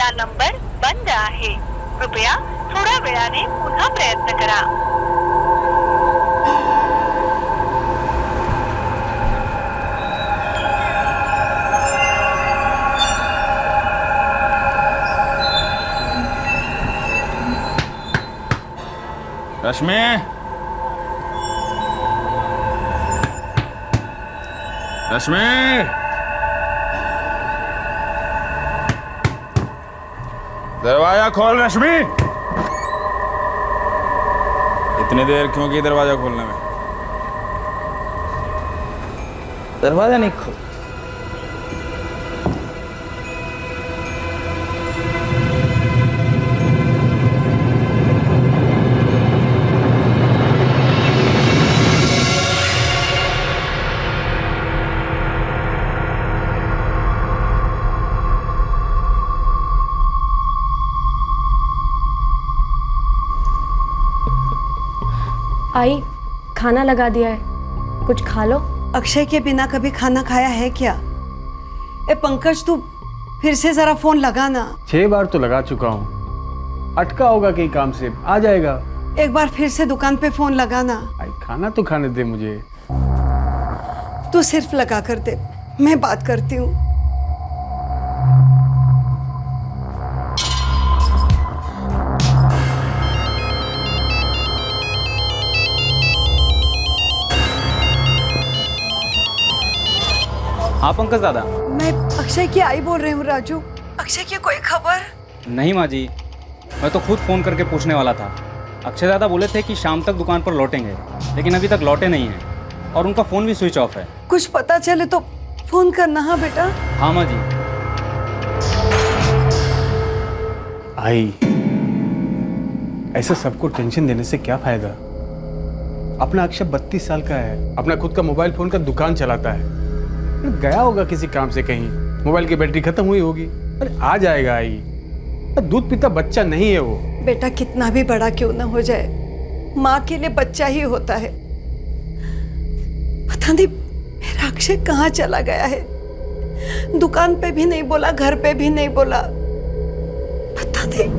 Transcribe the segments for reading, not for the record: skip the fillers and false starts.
दिलेला नंबर बंद आहे. कृपया थोड्या वेळाने पुन्हा प्रयत्न करा. रश्मि, रश्मि, दरवाजा खोल रश्मि. इतनी देर क्यों की दरवाजा खोलने में? दरवाजा नहीं खोल. आई, खाना लगा दिया है, कुछ खा लो. अक्षय के बिना कभी खाना खाया है क्या? ए पंकज, तू फिर से जरा फोन लगा ना. 6 बार तो लगा चुका हूँ. अटका होगा कहीं काम से, आ जाएगा. एक बार फिर से दुकान पे फोन लगा ना. आई, खाना तो खाने दे मुझे. तू सिर्फ लगा कर दे, मैं बात करती हूँ. हाँ पंकज दादा. मैं अक्षय की आई बोल रही हूँ राजू. अक्षय की कोई खबर? नहीं माँ जी, मैं तो खुद फ़ोन करके पूछने वाला था. अक्षय दादा बोले थे कि शाम तक दुकान पर लौटेंगे, लेकिन अभी तक लौटे नहीं हैं और उनका फ़ोन भी स्विच ऑफ है. कुछ पता चले तो फोन करना. हाँ बेटा. हाँ माँ जी. आई, ऐसा सबको टेंशन देने से क्या फायदा? अपना अक्षय 32 साल का है, अपना खुद का मोबाइल फोन का दुकान चलाता है. गया होगा किसी काम से कहीं, मोबाइल की बैटरी खत्म हुई होगी. अरे आ जाएगा. आई, दूध पीता बच्चा नहीं है वो. बेटा कितना भी बड़ा क्यों ना हो जाए, माँ के लिए बच्चा ही होता है. पता नहीं मेरा अक्षय कहाँ चला गया है. दुकान पे भी नहीं बोला, घर पे भी नहीं बोला. पता नहीं.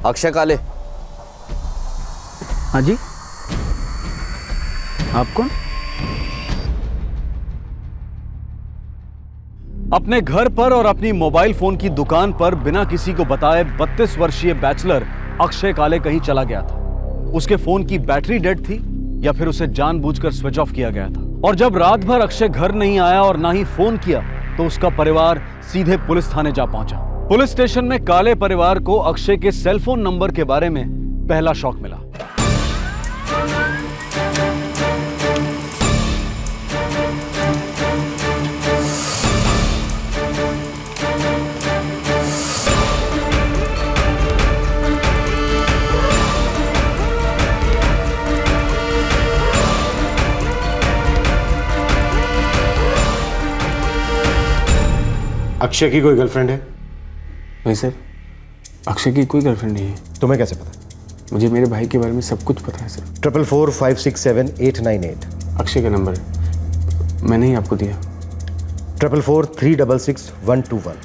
अक्षय काले. हाँ जी, आप कौन? अपने घर पर और अपनी मोबाइल फोन की दुकान पर बिना किसी को बताए 32 वर्षीय बैचलर अक्षय काले कहीं चला गया था. उसके फोन की बैटरी डेड थी या फिर उसे जानबूझकर स्विच ऑफ किया गया था. और जब रात भर अक्षय घर नहीं आया और ना ही फोन किया तो उसका परिवार सीधे पुलिस थाने जा पहुंचा. पुलिस स्टेशन में काले परिवार को अक्षय के सेलफोन नंबर के बारे में पहला शॉक मिला. अक्षय की कोई गर्लफ्रेंड है? नहीं सर, अक्षय की कोई गर्लफ्रेंड नहीं है. तुम्हें कैसे पता? मुझे मेरे भाई के बारे में सब कुछ पता है सर. 444567 अक्षय का नंबर है, मैंने ही आपको दिया. 4443666121.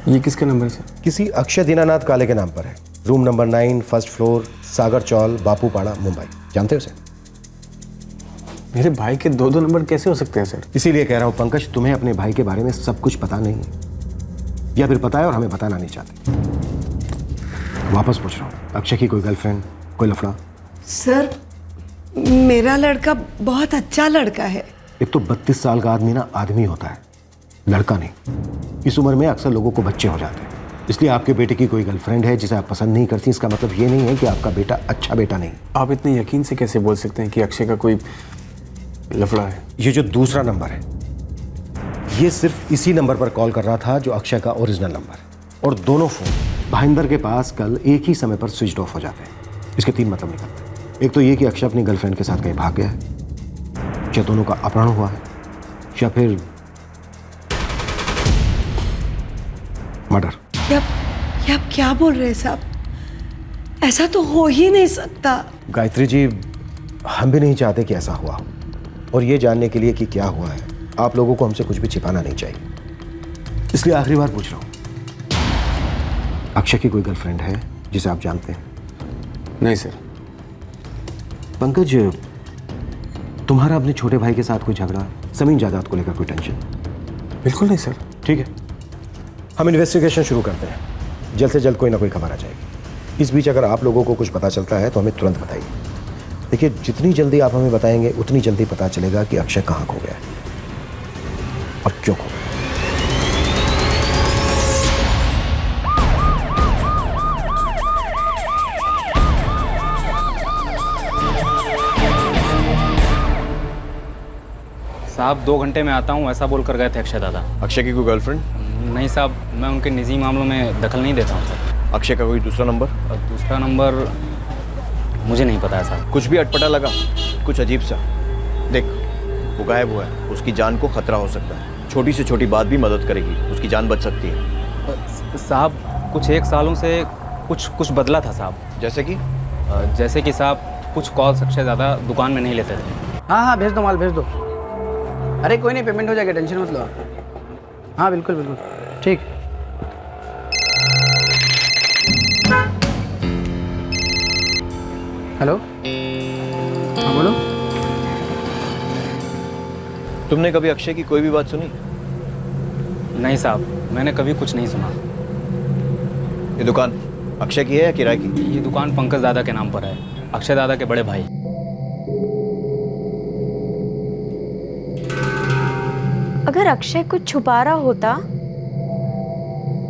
ये किसका नंबर है सर? किसी अक्षय दीनानाथ काले के नाम पर है. रूम नंबर 9, फर्स्ट फ्लोर, सागर चौल, बापूपाड़ा, मुंबई. जानते हो उसे? मेरे भाई के 2 नंबर कैसे हो सकते हैं सर? इसीलिए कह रहा हूं पंकज, तुम्हें अपने भाई के बारे में सब कुछ पता नहीं है, या फिर पता है और हमें बताना नहीं चाहते. वापस पूछ रहा हूं, अक्षय की कोई गर्लफ्रेंड, कोई लफड़ा? सर, मेरा लड़का बहुत अच्छा लड़का है. एक तो 32 साल का आदमी ना आदमी होता है, लड़का नहीं। इस उम्र में अक्सर लोगों को बच्चे हो जाते हैं, इसलिए आपके बेटे की कोई गर्लफ्रेंड है जिसे आप पसंद नहीं करती, इसका मतलब ये नहीं है कि आपका बेटा अच्छा बेटा नहीं। आप इतने यकीन से कैसे बोल सकते हैं कि अक्षय का कोई लफड़ा है? ये जो दूसरा नंबर है, ये सिर्फ इसी नंबर पर कॉल कर रहा था जो अक्षय का ओरिजिनल नंबर, और दोनों फोन भाईंदर के पास कल एक ही समय पर स्विच ऑफ हो जाते हैं। इसके 3 मतलब निकलते हैं। एक तो ये कि अक्षय अपनी गर्लफ्रेंड के साथ कहीं भाग गया है, या दोनों का अपहरण हुआ है, या फिर मर्डर। ये आप क्या बोल रहे हैं साहब? ऐसा तो हो ही नहीं सकता। गायत्री जी, हम भी नहीं चाहते कि ऐसा हुआ हो, और ये जानने के लिए कि क्या हुआ है आप लोगों को हमसे कुछ भी छिपाना नहीं चाहिए। इसलिए आखिरी बार पूछ रहा हूं, अक्षय की कोई गर्लफ्रेंड है जिसे आप जानते हैं? नहीं सर। पंकज, तुम्हारा अपने छोटे भाई के साथ कोई झगड़ा, जमीन जायदाद को लेकर कोई टेंशन? बिल्कुल नहीं सर। ठीक है, हम इन्वेस्टिगेशन शुरू करते हैं। जल्द से जल्द कोई ना कोई खबर आ जाएगी। इस बीच अगर आप लोगों को कुछ पता चलता है तो हमें तुरंत बताइए। देखिए, जितनी जल्दी आप हमें बताएंगे उतनी जल्दी पता चलेगा कि अक्षय कहाँ खो गया है और क्यों खो गया। साहब 2 घंटे में आता हूँ ऐसा बोल कर गए थे अक्षय दादा। अक्षय की कोई गर्लफ्रेंड? नहीं साहब, मैं उनके निजी मामलों में दखल नहीं देता हूँ सर। अक्षय का कोई दूसरा नंबर? और दूसरा नंबर मुझे नहीं पता है साहब। कुछ भी अटपटा लगा, कुछ अजीब सा? देख, वो गायब हुआ है, उसकी जान को खतरा हो सकता है। छोटी से छोटी बात भी मदद करेगी, उसकी जान बच सकती है। साहब कुछ 1 सालों से कुछ बदला था साहब। जैसे कि साहब कुछ कॉल्स अक्षय ज़्यादा दुकान में नहीं लेते थे। हाँ भेज दो, माल भेज दो। अरे कोई नहीं, पेमेंट हो जाएगा, टेंशन मत लो आप। हाँ बिल्कुल बिल्कुल, ठीक। हेलो, हाँ बोलो। तुमने कभी अक्षय की कोई भी बात सुनी? नहीं साहब, मैंने कभी कुछ नहीं सुना। ये दुकान अक्षय की है या किराए की? ये दुकान पंकज दादा के नाम पर है, अक्षय दादा के बड़े भाई। अगर अक्षय कुछ छुपा रहा होता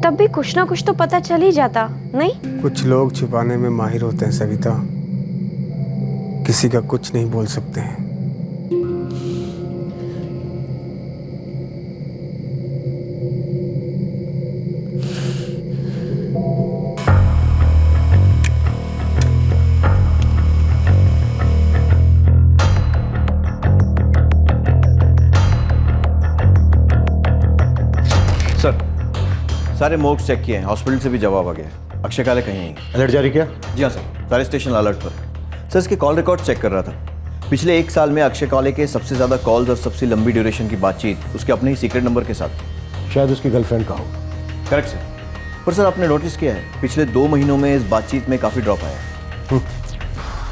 तब भी कुछ ना कुछ तो पता चल ही जाता, नहीं? कुछ लोग छुपाने में माहिर होते हैं सविता, किसी का कुछ नहीं बोल सकते हैं। सर, सारे मोड्स चेक किए हैं, हॉस्पिटल से भी जवाब आ गया है। अक्षय काले कहीं नहीं। अलर्ट जारी किया? जी हाँ सर, सारे स्टेशन अलर्ट पर। सर, इसके कॉल रिकॉर्ड चेक कर रहा था। पिछले 1 साल में अक्षय काले के सबसे ज़्यादा कॉल्स और सबसे लंबी ड्यूरेशन की बातचीत उसके अपने ही सीक्रेट नंबर के साथ। शायद उसकी गर्लफ्रेंड का हो। Correct sir. पर सर, आपने नोटिस किया है पिछले 2 महीनों में इस बातचीत में काफ़ी ड्रॉप आया है।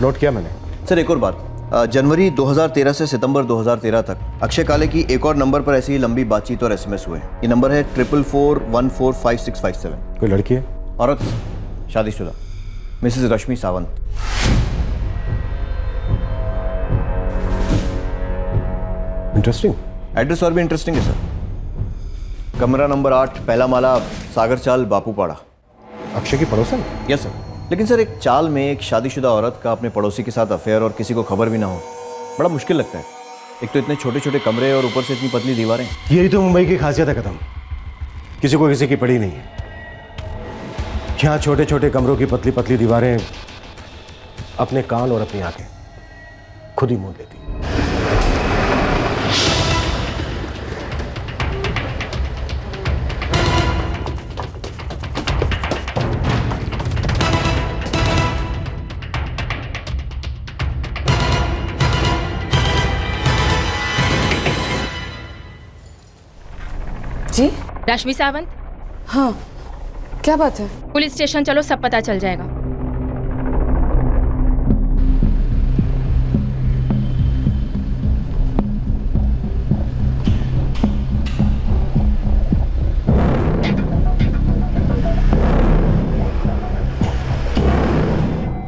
नोट किया मैंने। सर, एक और बात, जनवरी 2013 से सितंबर 2013 तक अक्षय काले की एक और नंबर पर ऐसी ही लंबी बातचीत और SMS हुए। ये नंबर है 44414567। कोई लड़की है? औरत, शादीशुदा, मिसेस रश्मि सावंत। इंटरेस्टिंग। एड्रेस और भी इंटरेस्टिंग है सर। कमरा नंबर 8, पहला माला, सागर चाल, बापूपाड़ा। अक्षय की पड़ोसन? Yes sir. लेकिन सर, एक चाल में एक शादीशुदा औरत का अपने पड़ोसी के साथ अफेयर और किसी को खबर भी ना हो, बड़ा मुश्किल लगता है। एक तो इतने छोटे छोटे कमरे और ऊपर से इतनी पतली दीवारें। यही तो मुंबई की खासियत है कदम, किसी को किसी की पड़ी नहीं है। यहाँ छोटे छोटे कमरों की पतली पतली दीवारें अपने कान और अपनी आंखें खुद ही मूंद लेती। जी रश्मि सावंत, हाँ, क्या बात है? पुलिस स्टेशन चलो, सब पता चल जाएगा।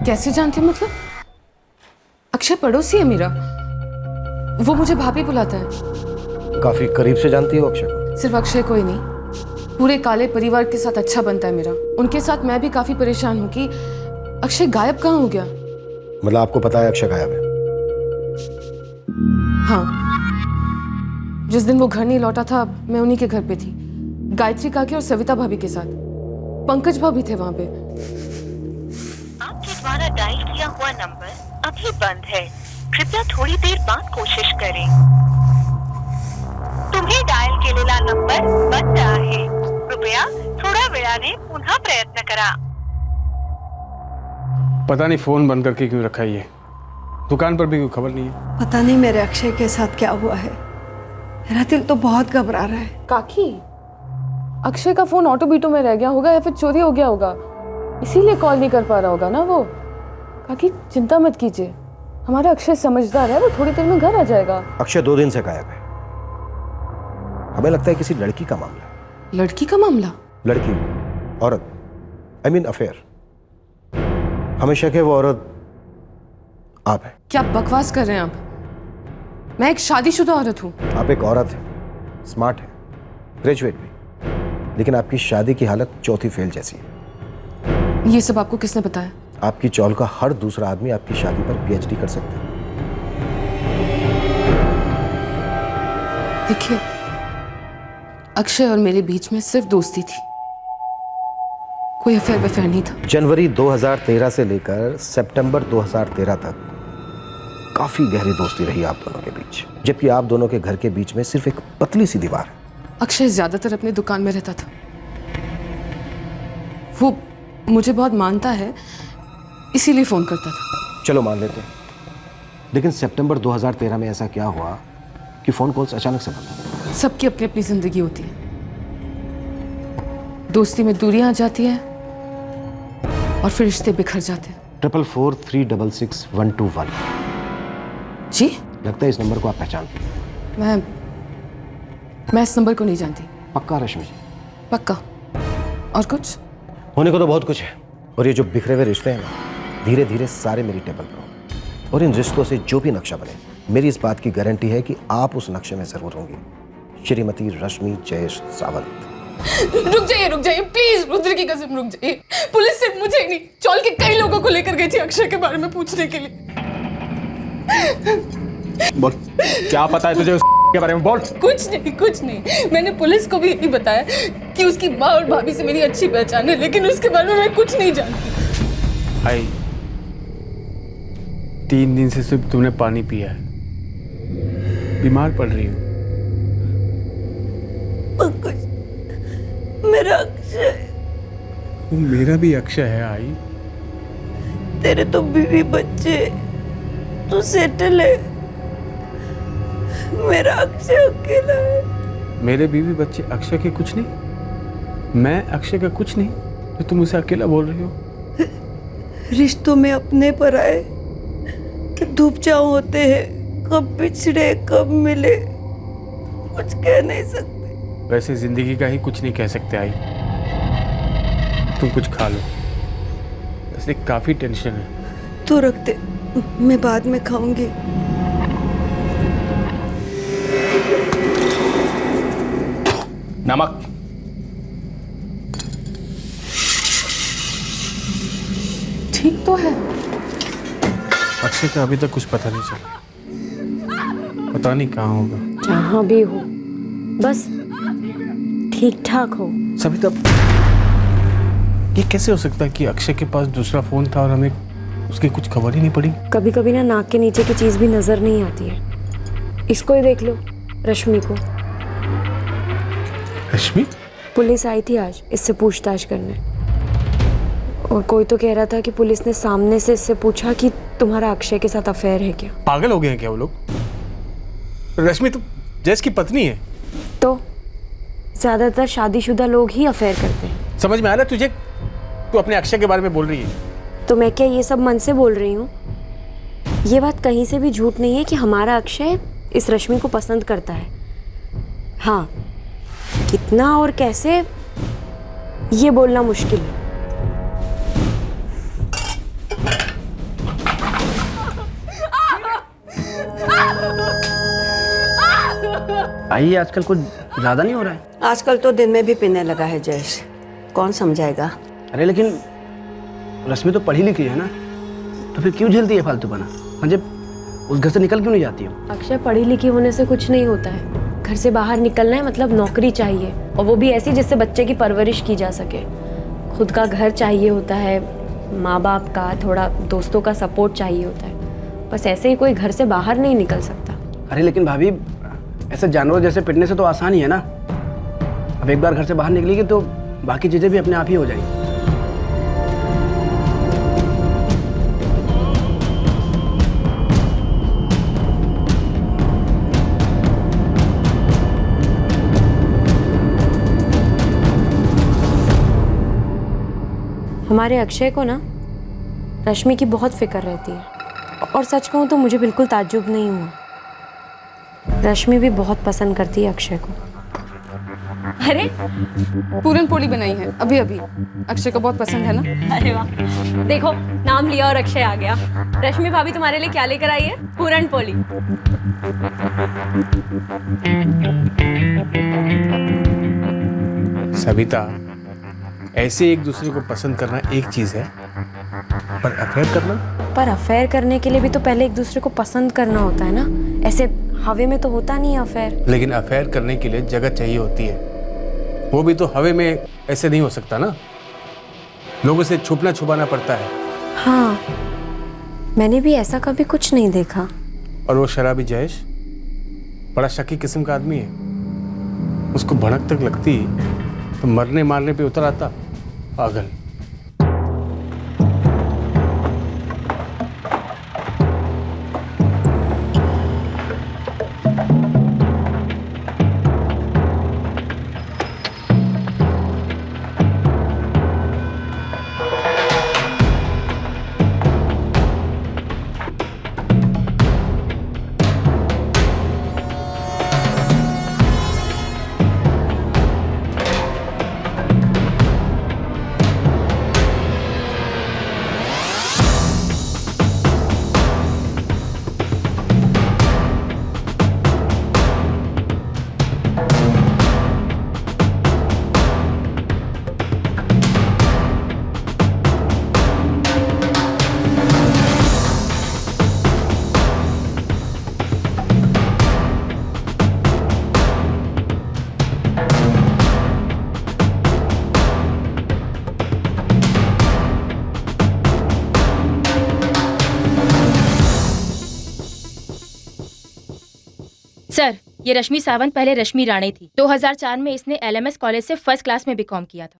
कैसे जानती हो? मतलब अक्षय पड़ोसी है मेरा, वो मुझे भाभी बुलाता है। काफी करीब से जानती हो अक्षय को? सिर्फ अक्षय कोई नहीं, पूरे काले परिवार के साथ अच्छा बनता है मेरा। उनके साथ मैं भी काफी परेशान हूँ कि अक्षय गायब कहाँ हो गया। मतलब आपको पता है अक्षय गायब है? हाँ, जिस दिन वो घर नहीं लौटा था मैं उन्हीं के घर पे थी, गायत्री काकी और सविता भाभी के साथ। पंकज भाभी थे वहां पे। आपके द्वारा डायल किया हुआ नंबर अभी बंद है, कृपया थोडी देर बाद कोशिश करें। तुम्ही डायल केलेला नंबर बंद आहे, कृपया थोड्या वेळाने पुन्हा प्रयत्न करा। पता नहीं फोन बंद करके क्यों रखा है ये। दुकान पर भी कोई खबर नहीं है। पता नहीं मेरे अक्षय के साथ क्या हुआ है, मेरा दिल तो बहुत घबरा रहा है। काकी, अक्षय का फोन ऑटो बीटो में रह गया होगा या फिर चोरी हो गया होगा, इसीलिए कॉल नहीं कर पा रहा होगा ना वो। काकी चिंता मत कीजिए, हमारा अक्षय समझदार है, वो थोड़ी देर में घर आ जाएगा। अक्षय 2 दिन से गायब है। हमें लगता है किसी लड़की का मामला है। लड़की का मामला? लड़की, औरत, आई मीन अफेयर। हमें शक है वो औरत आप है। क्या बकवास कर रहे हैं आप? मैं एक शादीशुदा औरत हूँ। आप एक औरत है, स्मार्ट है, ग्रेजुएट भी, लेकिन आपकी शादी की हालत चौथी फेल जैसी है। ये सब आपको किसने बताया? आपकी चौल का हर दूसरा आदमी आपकी शादी पर पीएचडी कर सकता है। देखिए, अक्षय और मेरे बीच में सिर्फ दोस्ती थी, कोई अफेयर वफेयर नहीं था। जनवरी 2013 से लेकर सितंबर 2013 तक काफी गहरी दोस्ती रही आप दोनों के बीच, जबकि आप दोनों के घर के बीच में सिर्फ एक पतली सी दीवार है। अक्षय ज्यादातर अपनी दुकान में रहता था, वो मुझे बहुत मानता है, इसीलिए फोन करता था। चलो मान लेते हैं, लेकिन सितंबर 2013 में ऐसा क्या हुआ कि फोन कॉल्स अचानक से बंद? सबकी अपनी अपनी जिंदगी होती है, दोस्ती में दूरियां आ जाती हैं और फिर रिश्ते बिखर जाते हैं। 44466121 जी? लगता है इस नंबर को आप पहचानते हैं। मैं इस नंबर को नहीं जानती। पक्का रश्मि जी? पक्का। और कुछ? होने को तो बहुत कुछ है, और ये जो बिखरे हुए रिश्ते हैं ना, धीरे धीरे सारे मेरी टेबल पर होंगे, और इन रिश्तों से जो भी नक्शा बने, मेरी इस बात की गारंटी है कि आप उस नक्शे में जरूर होंगी, श्रीमती रश्मि जयेश सावंत। रुक जाइए प्लीज, रुद्र की कसम रुक जाइए। पुलिस सिर्फ मुझे ही नहीं, चौल के कई लोगों को लेकर गई थी अक्षय के बारे में पूछने के लिए। बोल, क्या पता है तुझे उसके बारे में? बोल। कुछ नहीं, मैंने पुलिस को भी यही बताया कि उसकी माँ और भाभी से मेरी अच्छी पहचान है, लेकिन उसके बारे में मैं कुछ नहीं जानती। भाई, 3 दिन से सिर्फ तुमने पानी पिया है, बीमार पड़ रही हो। मेरा अक्षय। मेरा भी अक्षय है आई। तेरे तो बीवी बच्चे, तू सेटल है, मेरा अक्षय अकेला है। मेरे बीवी बच्चे अक्षय के कुछ नहीं, मैं अक्षय का कुछ नहीं, तो तुम उसे अकेला बोल रही हो? रिश्तों में अपने पर आए धूप छांव होते हैं, कब बिछड़े कब मिले कुछ कह नहीं सकते। वैसे जिंदगी का ही कुछ नहीं कह सकते आई। तुम कुछ खा लो, वैसे काफी टेंशन है। तू रख दे, मैं बाद में खाऊंगी। नमक। ठीक तो है। अक्षय का अभी तक कुछ पता नहीं चला, पता नहीं कहाँ होगा। जहाँ भी हो, बस ठीक ठाक हो। सविता, ये कैसे हो सकता है कि अक्षय के पास दूसरा फोन था और हमें उसकी कुछ खबर ही नहीं पड़ी? कभी कभी ना नाक के नीचे की चीज भी नजर नहीं आती है। इसको ही देख लो, रश्मि को। रश्मि? पुलिस आई थी आज इससे पूछताछ करने, और कोई तो कह रहा था कि पुलिस ने सामने से इससे पूछा कि तुम्हारा अक्षय के साथ अफेयर है क्या। पागल हो गए हैं क्या वो लोग? रश्मि तो जैस की पत्नी है। तो ज्यादातर शादीशुदा लोग ही अफेयर करते हैं। समझ में आ रहा है तुझे? तू अपने अक्षय के बारे में बोल रही है। तो मैं क्या ये सब मन से बोल रही हूँ? ये बात कहीं से भी झूठ नहीं है कि हमारा अक्षय इस रश्मि को पसंद करता है। हाँ, कितना और कैसे ये बोलना मुश्किल है। आई आजकल कुछ ज़्यादा नहीं हो रहा है? आजकल तो दिन में भी पीने लगा है जयेश, कौन समझाएगा। अरे लेकिन रश्मि तो पढ़ी लिखी है ना, तो फिर क्यों झेलती है फालतूपना? संजय उस घर से निकल क्यों नहीं जाती हो? अक्षय, पढ़ी लिखी होने से कुछ नहीं होता है। घर से बाहर निकलना है मतलब नौकरी चाहिए, और वो भी ऐसी जिससे बच्चे की परवरिश की जा सके। खुद का घर चाहिए होता है, माँ बाप का, थोड़ा दोस्तों का सपोर्ट चाहिए होता है। बस ऐसे ही कोई घर से बाहर नहीं निकल सकता। अरे लेकिन भाभी, ऐसे जानवर जैसे पिटने से तो आसान ही है ना। अब एक बार घर से बाहर निकलेगी तो बाकी चीज़ें भी अपने आप ही हो जाएंगी। हमारे अक्षय को ना रश्मि की बहुत फिक्र रहती है, और सच कहूँ तो मुझे बिल्कुल ताज्जुब नहीं हुआ। रश्मि भी बहुत पसंद करती है अक्षय को। अरे पूरन पोली बनाई है अभी अभी, अक्षय को बहुत पसंद है ना। अरे वाह, देखो नाम लिया और अक्षय आ गया। रश्मि भाभी तुम्हारे लिए क्या लेकर आई है? पूरन पोली। सविता, ऐसे एक दूसरे को पसंद करना एक चीज है, पर अफेयर करना? पर अफेयर करने के लिए भी तो पहले एक दूसरे को पसंद करना होता है ना, ऐसे हवे में तो होता नहीं है अफेयर। लेकिन अफेयर करने के लिए जगह चाहिए होती है, वो भी तो हवे में ऐसे नहीं हो सकता ना, लोगों से छुपना छुपाना पड़ता है। हाँ, मैंने भी ऐसा कभी कुछ नहीं देखा। और वो शराबी जयेश बड़ा शकी किस्म का आदमी है, उसको भड़क तक लगती तो मरने मारने पे उतर आता। पागल। सर, ये रश्मि सावंत पहले रश्मि राणे थी। 2004 में इसने LMS कॉलेज से फर्स्ट क्लास में बीकॉम किया था।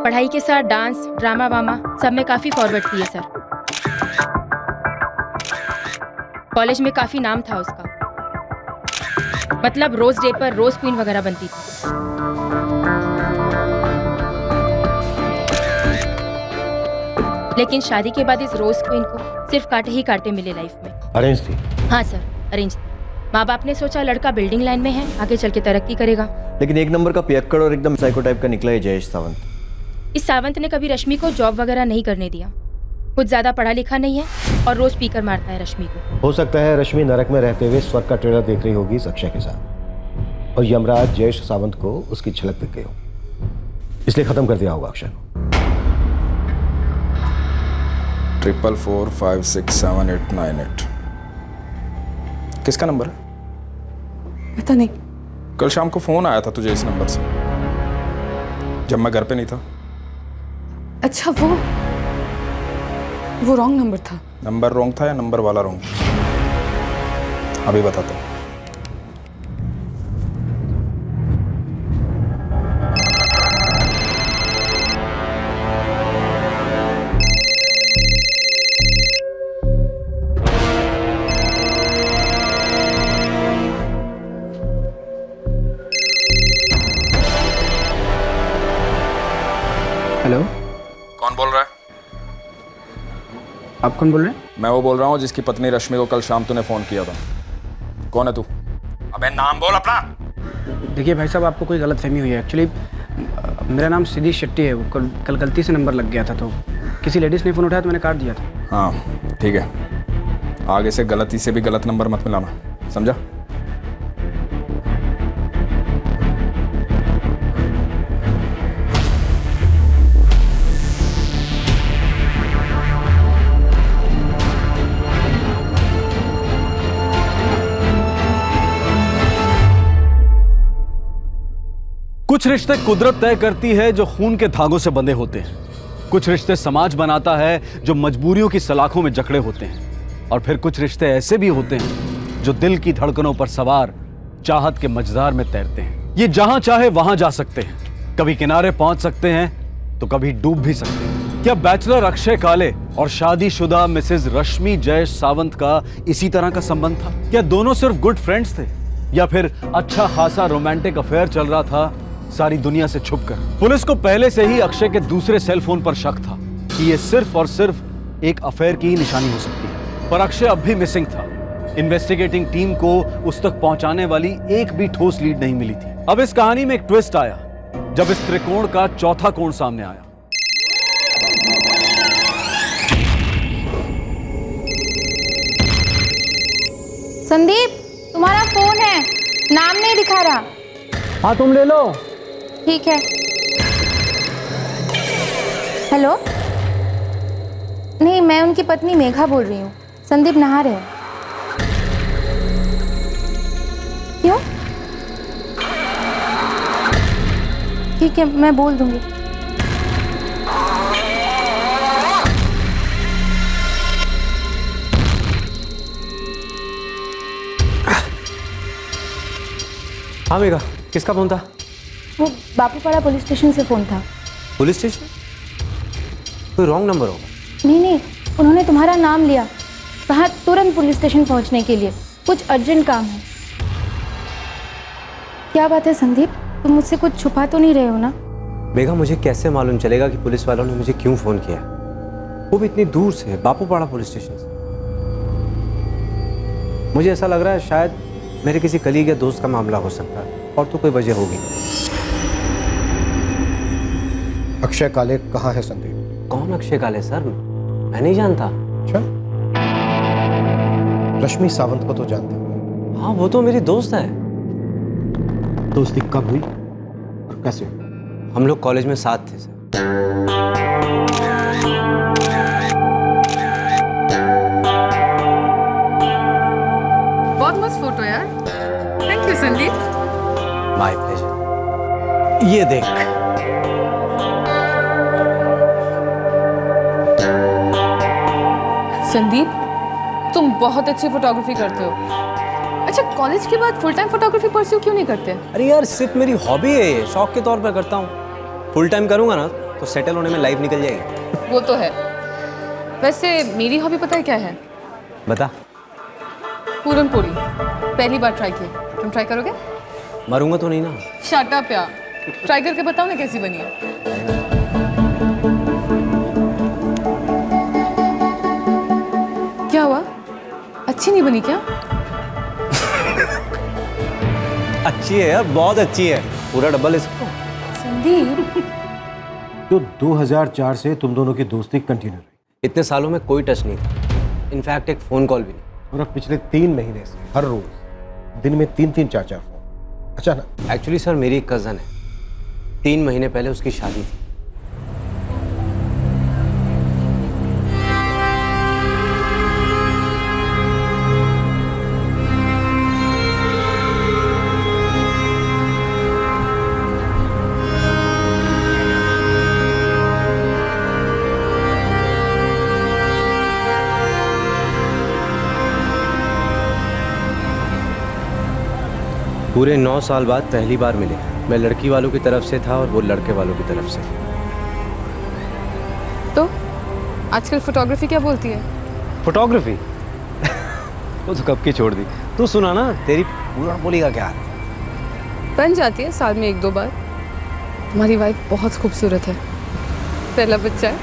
पढ़ाई के साथ डांस, ड्रामा वामा सब में काफी फॉरवर्ड थी है सर। कॉलेज में काफी नाम था उसका, मतलब रोज डे पर रोज क्वीन वगैरह बनती थी। लेकिन शादी के बाद इस रोज क्वीन को सिर्फ कांटे ही कांटे मिले लाइफ में। अरेंज थी? हाँ सर, अरेंज थी। माँ बाप ने सोचा लड़का बिल्डिंग लाइन में है, आगे चल के तरक्की करेगा। लेकिन एक नंबर का पियक्कड़ और एकदम साइको टाइप का निकला है जयेश सावंत। इस सावंत ने कभी रश्मि को जॉब वगैरह नहीं करने दिया। खुद ज्यादा पढ़ा लिखा नहीं है और रोज स्पीकर मारता है रश्मि को। हो सकता है रश्मि नरक में रहते हुए स्वर्ग का ट्रेलर देख रही होगी इस अक्षय के साथ, और यमराज जयेश सावंत को उसकी झलक दिख गई हो, इसलिए खत्म कर दिया होगा अक्षय को। 444567898 किसका नंबर है? पता नहीं। कल शाम को फोन आया था तुझे इस नंबर से, जब मैं घर पे नहीं था। अच्छा, वो रॉन्ग नंबर था। नंबर रॉन्ग था या नंबर वाला रॉन्ग? अभी बताता हूँ। हेलो, कौन बोल रहा है? आप कौन बोल रहे हैं? मैं वो बोल रहा हूँ जिसकी पत्नी रश्मि को कल शाम तूने फोन किया था। कौन है तू? अबे नाम बोल अपना। देखिए भाई साहब, आपको कोई गलतफहमी हुई है। एक्चुअली मेरा नाम सिद्धि शेट्टी है। कल गलती से नंबर लग गया था, तो किसी लेडीज़ ने फ़ोन उठाया तो मैंने काट दिया था। हाँ ठीक है, आगे से गलती से भी गलत नंबर मत मिलाना, समझा? कुछ रिश्ते कुदरत तय करती है जो खून के धागों से बंधे होते हैं। कुछ रिश्ते समाज बनाता है जो मजबूरियों की सलाखों में जकड़े होते हैं। और फिर कुछ रिश्ते ऐसे भी होते हैं जो दिल की धड़कनों पर सवार चाहत के मझधार में तैरते हैं। ये जहां चाहे वहां जा सकते हैं, कभी किनारे पहुंच सकते हैं तो कभी डूब भी सकते हैं। क्या बैचलर अक्षय काले और शादीशुदा मिसेज रश्मि जयेश सावंत का इसी तरह का संबंध था? क्या दोनों सिर्फ गुड फ्रेंड्स थे, या फिर अच्छा खासा रोमांटिक अफेयर चल रहा था सारी दुनिया से छुपकर? पुलिस को पहले से ही अक्षय के दूसरे सेल फोन पर शक था कि ये सिर्फ और सिर्फ एक अफेयर की ही निशानी हो सकती है। पर अक्षय अब भी मिसिंग था। इन्वेस्टिगेटिंग टीम को उस तक पहुंचाने वाली एक भी ठोस लीड नहीं मिली थी। अब इस कहानी में एक ट्विस्ट आया जब इस त्रिकोण का चौथा कोण सामने आया। संदीप, तुम्हारा फोन है, नाम नहीं दिखा रहा। हाँ तुम ले लो। ठीक है। हेलो, नहीं, मैं उनकी पत्नी मेघा बोल रही हूँ। संदीप नहा रहे हैं। क्यों? ठीक है, मैं बोल दूंगी। हाँ मेघा, किसका फोन था? वो बापूपाड़ा पुलिस स्टेशन से फ़ोन था। Police station? कोई रॉन्ग नंबर होगा। नहीं, उन्होंने तुम्हारा नाम लिया, कहा तुरंत पुलिस स्टेशन पहुंचने के लिए, कुछ अर्जेंट काम है। क्या बात है संदीप, तुम मुझसे कुछ छुपा तो नहीं रहे हो ना? मेघा, मुझे कैसे मालूम चलेगा कि पुलिस वालों ने मुझे क्यों फ़ोन किया, वो भी इतनी दूर से, बापूपाड़ा पुलिस स्टेशन से। मुझे ऐसा लग रहा है शायद मेरे किसी कलीग या दोस्त का मामला हो सकता है, और तो कोई वजह होगी। अक्षय काले कहाँ है संदीप? कौन अक्षय काले सर? मैं नहीं जानता। अच्छा, रश्मि सावंत को तो जानते हो? हाँ, वो तो मेरी दोस्त है। दोस्ती कब हुई और कैसे? हम लोग कॉलेज में साथ थे सर। बहुत मस्त फोटो यार। Thank you Sandeep. My pleasure. ये देख। संदीप, तुम बहुत अच्छी फोटोग्राफी करते हो। अच्छा, कॉलेज के बाद फुल टाइम फोटोग्राफी परस्यू क्यों नहीं करते? अरे यार, सिर्फ मेरी हॉबी है ये, शौक के तौर पे करता हूँ। फुल टाइम करूँगा ना तो सेटल होने में लाइफ निकल जाएगी। वो तो है। वैसे मेरी हॉबी पता है क्या है? बता। पूरन पोली। पहली बार ट्राई की, तुम ट्राई करोगे? मरूंगा तो नहीं ना? शट अप यार, ट्राई करके बताओ ना कैसी बनी है। क्या हुआ, अच्छी नहीं बनी क्या? अच्छी है यार, बहुत अच्छी है। पूरा डब्बा ले सकता हूँ। संदीप, तो 2004 से तुम दोनों की दोस्ती कंटिन्यू रही? इतने सालों में कोई टच नहीं था, इनफैक्ट एक फ़ोन कॉल भी नहीं। और अब पिछले 3 महीने से हर रोज दिन में 3-3 4-4 फोन। अचानक? एक्चुअली सर, मेरी एक कज़न है, 3 महीने पहले उसकी शादी थी। पूरे 9 साल बाद पहली बार मिले। मैं लड़की वालों की तरफ से था और वो लड़के वालों की तरफ से। तो आजकल फोटोग्राफी क्या बोलती है? फोटोग्राफी वो तो कब की छोड़ दी। तू सुना ना, तेरी पूरा बोली का क्या हाल? बन जाती है साल में 1-2 बार। तुम्हारी वाइफ बहुत खूबसूरत है, पहला बच्चा है।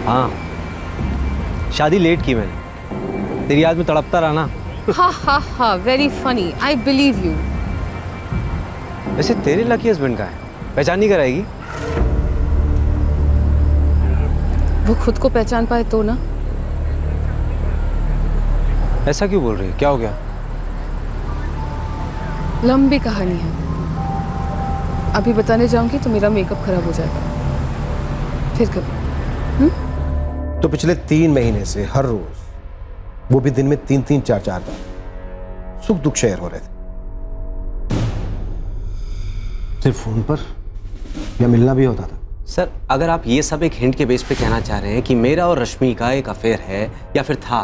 हाँ, शादी लेट की मैंने, तेरी याद में तड़पता रहा ना। हा हा हा, very funny, I believe you. वैसे तेरे लकी हस्बैंड का है, पहचान नहीं कराएगी? वो खुद को पहचान पाए तो ना। ऐसा क्यों बोल रही है? क्या हो गया? लंबी कहानी है, अभी बताने जाऊंगी तो मेरा मेकअप खराब हो जाएगा। फिर कभी। तो पिछले 3 महीने से हर रोज, वो भी दिन में 3-3, 4-4 बार सुख दुख शेयर हो रहे थे। सिर्फ फोन पर या मिलना भी होता था? सर, अगर आप ये सब एक हिंट के बेस पे कहना चाह रहे हैं कि मेरा और रश्मि का एक अफेयर है या फिर था,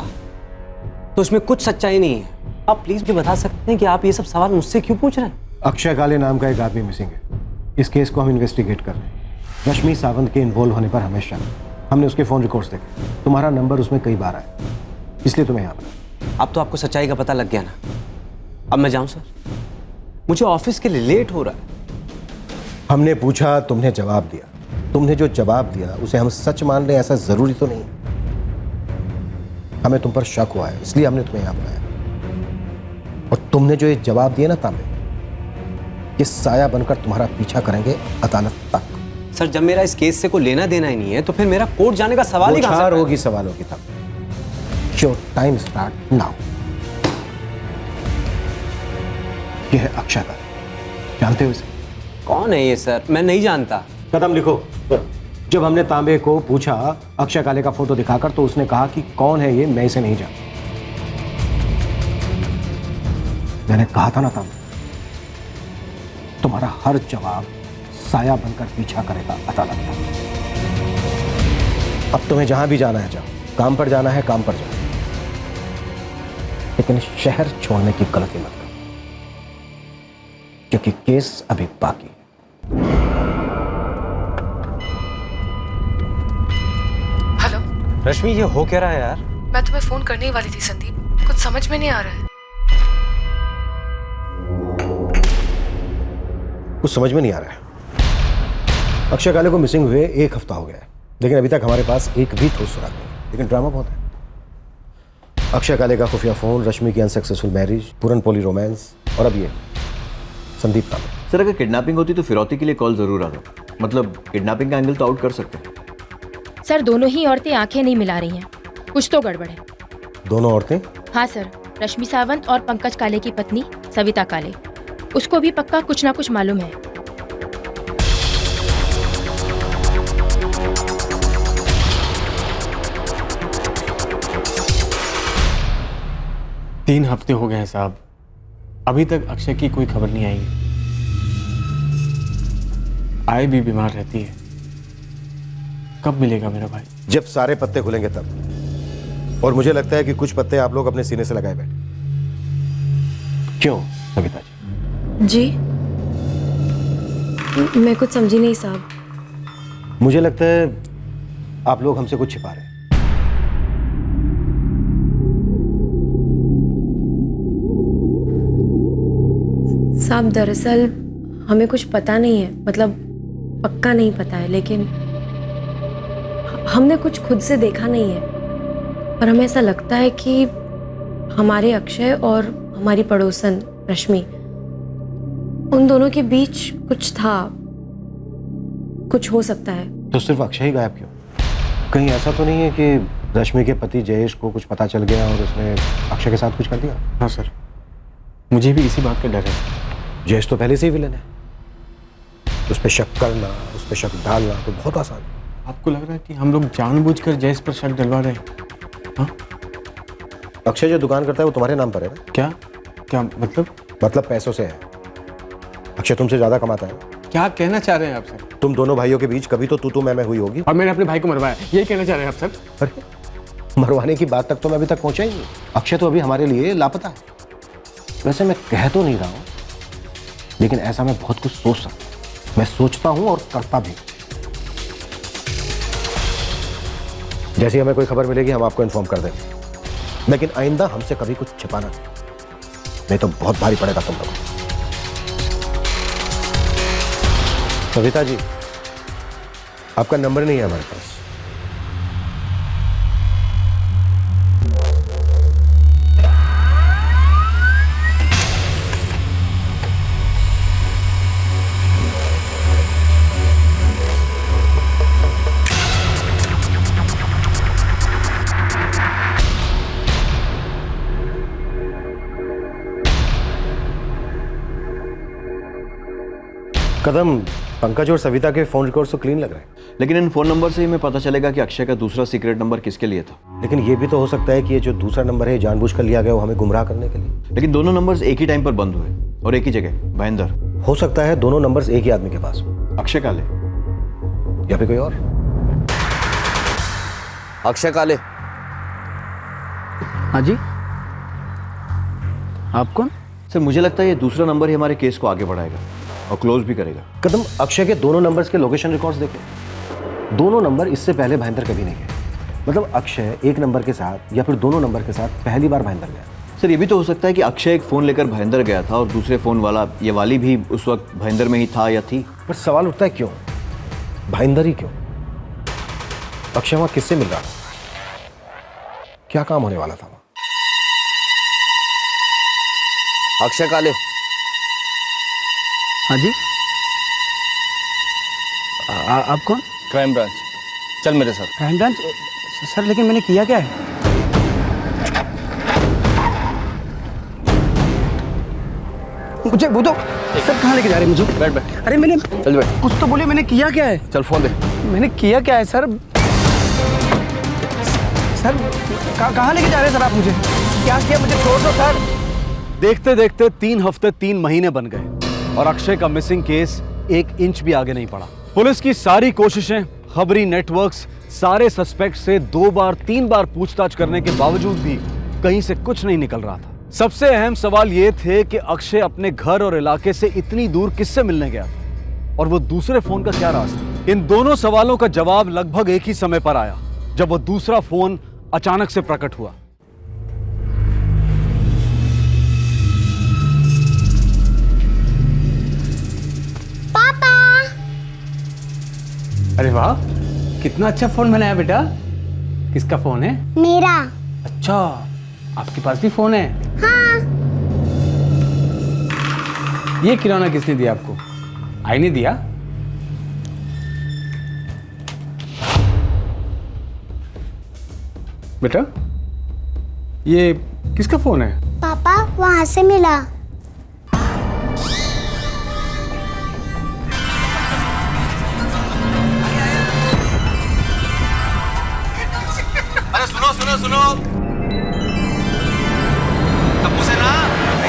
तो उसमें कुछ सच्चाई नहीं है। आप प्लीज मुझे बता सकते हैं कि आप ये सब सवाल मुझसे क्यों पूछ रहे हैं? अक्षय काले नाम का एक आदमी मिसिंग है। इस केस को हम इन्वेस्टिगेट कर रहे हैं। रश्मि सावंत के इन्वॉल्व होने पर हमें शक है। हमने उसके फोन रिकॉर्ड्स देखे, तुम्हारा नंबर उसमें कई बार आया, इसलिए तुम्हें यहाँ बुलाया। अब तो आपको सच्चाई का पता लग गया ना। अब मैं जाऊं सर? मुझे ऑफिस के लिए लेट हो रहा है। हमने पूछा, तुमने जवाब दिया। तुमने जो जवाब दिया उसे हम सच मान लें ऐसा जरूरी तो नहीं। हमें तुम पर शक हुआ है, इसलिए हमने तुम्हें यहाँ बुलाया। और तुमने जो ये जवाब दिए ना तांबे, ये साया बनकर तुम्हारा पीछा करेंगे अदालत तक। सर, जब मेरा इस केस से कोई लेना देना ही नहीं है तो फिर मेरा कोर्ट जाने का सवाल ही कहां से होगी सवालों की तब। Your time start now. ये है अक्षय का, जानते हो इसे? कौन है ये सर? मैं नहीं जानता। कदम लिखो। जब हमने तांबे को पूछा अक्षय काले का फोटो दिखाकर, तो उसने कहा कि कौन है ये, मैं इसे नहीं जानता। मैंने कहा था ना तांबे, तुम्हारा हर जवाब साया बनकर पीछा करेगा अदालत तक। अब तुम्हें जहां भी जाना है जाओ, काम पर जाना है काम पर जाओ, लेकिन शहर छोड़ने की गलती मत करो, क्योंकि केस अभी बाकी है। हेलो रश्मि, ये हो क्या रहा है यार? मैं तुम्हें फोन करने ही वाली थी संदीप, कुछ समझ में नहीं आ रहा है। कुछ समझ में नहीं आ रहा है। अक्षय काले को मिसिंग हुए 1 हफ्ता हो गया है, लेकिन अभी तक हमारे पास एक भी ठोस सुराग नहीं। लेकिन ड्रामा बहुत है। अक्षय काले का खुफिया फोन, रश्मि की unsuccessful marriage, puran poli romance, और अब ये संदीप तांबे। सर, अगर किडनैपिंग होती तो फिरौती के लिए कॉल जरूर आता। मतलब किडनैपिंग का एंगल तो आउट कर सकते हैं। सर, दोनों ही औरतें आंखें नहीं मिला रही हैं, कुछ तो गड़बड़ है। दोनों औरतें? हाँ सर, रश्मि सावंत और पंकज काले की पत्नी सविता काले। उसको भी पक्का कुछ ना कुछ मालूम है। तीन हफ्ते हो गए हैं साहब, अभी तक अक्षय की कोई खबर नहीं आई। आए भी बीमार रहती है। कब मिलेगा मेरा भाई? जब सारे पत्ते खुलेंगे तब। और मुझे लगता है कि कुछ पत्ते आप लोग अपने सीने से लगाए बैठे। क्यों सविता जी? मैं कुछ समझी नहीं साहब। मुझे लगता है आप लोग हमसे कुछ छिपा रहे हैं। साहब, दरअसल हमें कुछ पता नहीं है, मतलब पक्का नहीं पता है, लेकिन हमने कुछ खुद से देखा नहीं है। और हमें ऐसा लगता है कि हमारे अक्षय और हमारी पड़ोसन रश्मि, उन दोनों के बीच कुछ था, कुछ हो सकता है। तो सिर्फ अक्षय ही गायब क्यों? कहीं ऐसा तो नहीं है कि रश्मि के पति जयेश को कुछ पता चल गया और उसने अक्षय के साथ कुछ कर दिया? हाँ सर, मुझे भी इसी बात का डर है। जयेश तो पहले से ही विलन है। उस पर शक करना, उस पर शक डालना तो बहुत आसान है। आपको लग रहा है कि हम लोग जानबूझकर जयेश पर शक डलवा रहे हैं? हाँ? अक्षय जो दुकान करता है वो तुम्हारे नाम पर है ना? क्या क्या मतलब? मतलब पैसों से है। अक्षय तुमसे ज्यादा कमाता है। क्या कहना चाह रहे हैं आप सर? तुम दोनों भाइयों के बीच कभी तो तू मैं हुई होगी। और मैंने अपने भाई को मरवाया, यही कहना चाह रहे हैं आप सर? अरे मरवाने की बात तक तो मैं अभी तक पहुंचा ही नहीं। अक्षय तो अभी हमारे लिए लापता है। वैसे मैं कह तो नहीं रहा हूं, लेकिन ऐसा मैं बहुत कुछ सोच सकता हूं। मैं सोचता हूं और करता भी। जैसे हमें कोई खबर मिलेगी हम आपको इन्फॉर्म कर देंगे, लेकिन आइंदा हमसे कभी कुछ छिपाना नहीं तो बहुत भारी पड़ेगा तुम लोगों को। सविता जी, आपका नंबर नहीं है हमारे पास। कदम, पंकज और सविता के फोन रिकॉर्ड्स तो क्लीन लग रहे हैं। लेकिन इन फोन नंबर से ही हमें पता चलेगा कि अक्षय का दूसरा सीक्रेट नंबर किसके लिए था। लेकिन ये भी तो हो सकता है कि ये जो दूसरा नंबर है जानबूझ कर लिया गया, वो हमें गुमराह करने के लिए। लेकिन दोनों नंबर्स एक ही टाइम पर बंद हुए और एक ही जगह, भाईंदर। हो सकता है दोनों नंबर्स एक ही आदमी के पास हो। अक्षय काले या फिर कोई और। अक्षय काले। हाँ जी, आप कौन? सर मुझे लगता है ये दूसरा नंबर ही हमारे केस को आगे बढ़ाएगा और क्लोज भी करेगा। कदम, अक्षय के दोनों नंबर्स के लोकेशन रिकॉर्ड्स देखें। दोनों नंबर इससे पहले भाईंदर कभी नहीं गए। मतलब अक्षय एक नंबर के साथ या फिर दोनों नंबर के साथ पहली बार भाईंदर गया। सर ये भी तो हो सकता है कि अक्षय एक फ़ोन लेकर भाईंदर गया था और दूसरे फ़ोन वाला, ये वाली भी उस वक्त भाईंदर में ही था या थी। पर सवाल उठता है क्यों भाईंदर ही क्यों? अक्षय वहां किससे मिल रहा था? क्या काम होने वाला था वहां? अक्षय काले। हाँ जी, आप कौन? क्राइम ब्रांच, चल मेरे साथ। Crime branch? सर लेकिन मैंने किया क्या है? मुझे वो तो सर कहाँ लेके जा रहे हैं मुझे? बैठ बैठ, अरे मैंने चल बैठ। कुछ तो बोले, मैंने किया क्या है? चल फोन दे। मैंने किया क्या है सर? सर कहाँ लेके जा रहे हैं सर आप मुझे? क्या किया? मुझे छोड़ दो सर। देखते देखते 3 हफ्ते 3 महीने बन गए और अक्षय का मिसिंग केस 1 इंच भी आगे नहीं बढ़ा। पुलिस की सारी कोशिशें, खबरी नेटवर्क्स, सारे सस्पेक्ट से 2 बार 3 बार पूछताछ करने के बावजूद भी कहीं से कुछ नहीं निकल रहा था। सबसे अहम सवाल ये थे कि अक्षय अपने घर और इलाके से इतनी दूर किससे मिलने गया था और वो दूसरे फोन का क्या राज था। इन दोनों सवालों का जवाब लगभग एक ही समय पर आया जब वो दूसरा फोन अचानक से प्रकट हुआ। अरे वाह, कितना अच्छा फोन बनाया बेटा। किसका फोन है? मेरा। अच्छा, आपके पास भी फोन है? हाँ। ये खिलौना किसने दिया आपको? आई ने दिया? बेटा, ये किसका फोन है? पापा वहां से मिला। अरे सुनो सुनो सुनो, तब्बू से ना,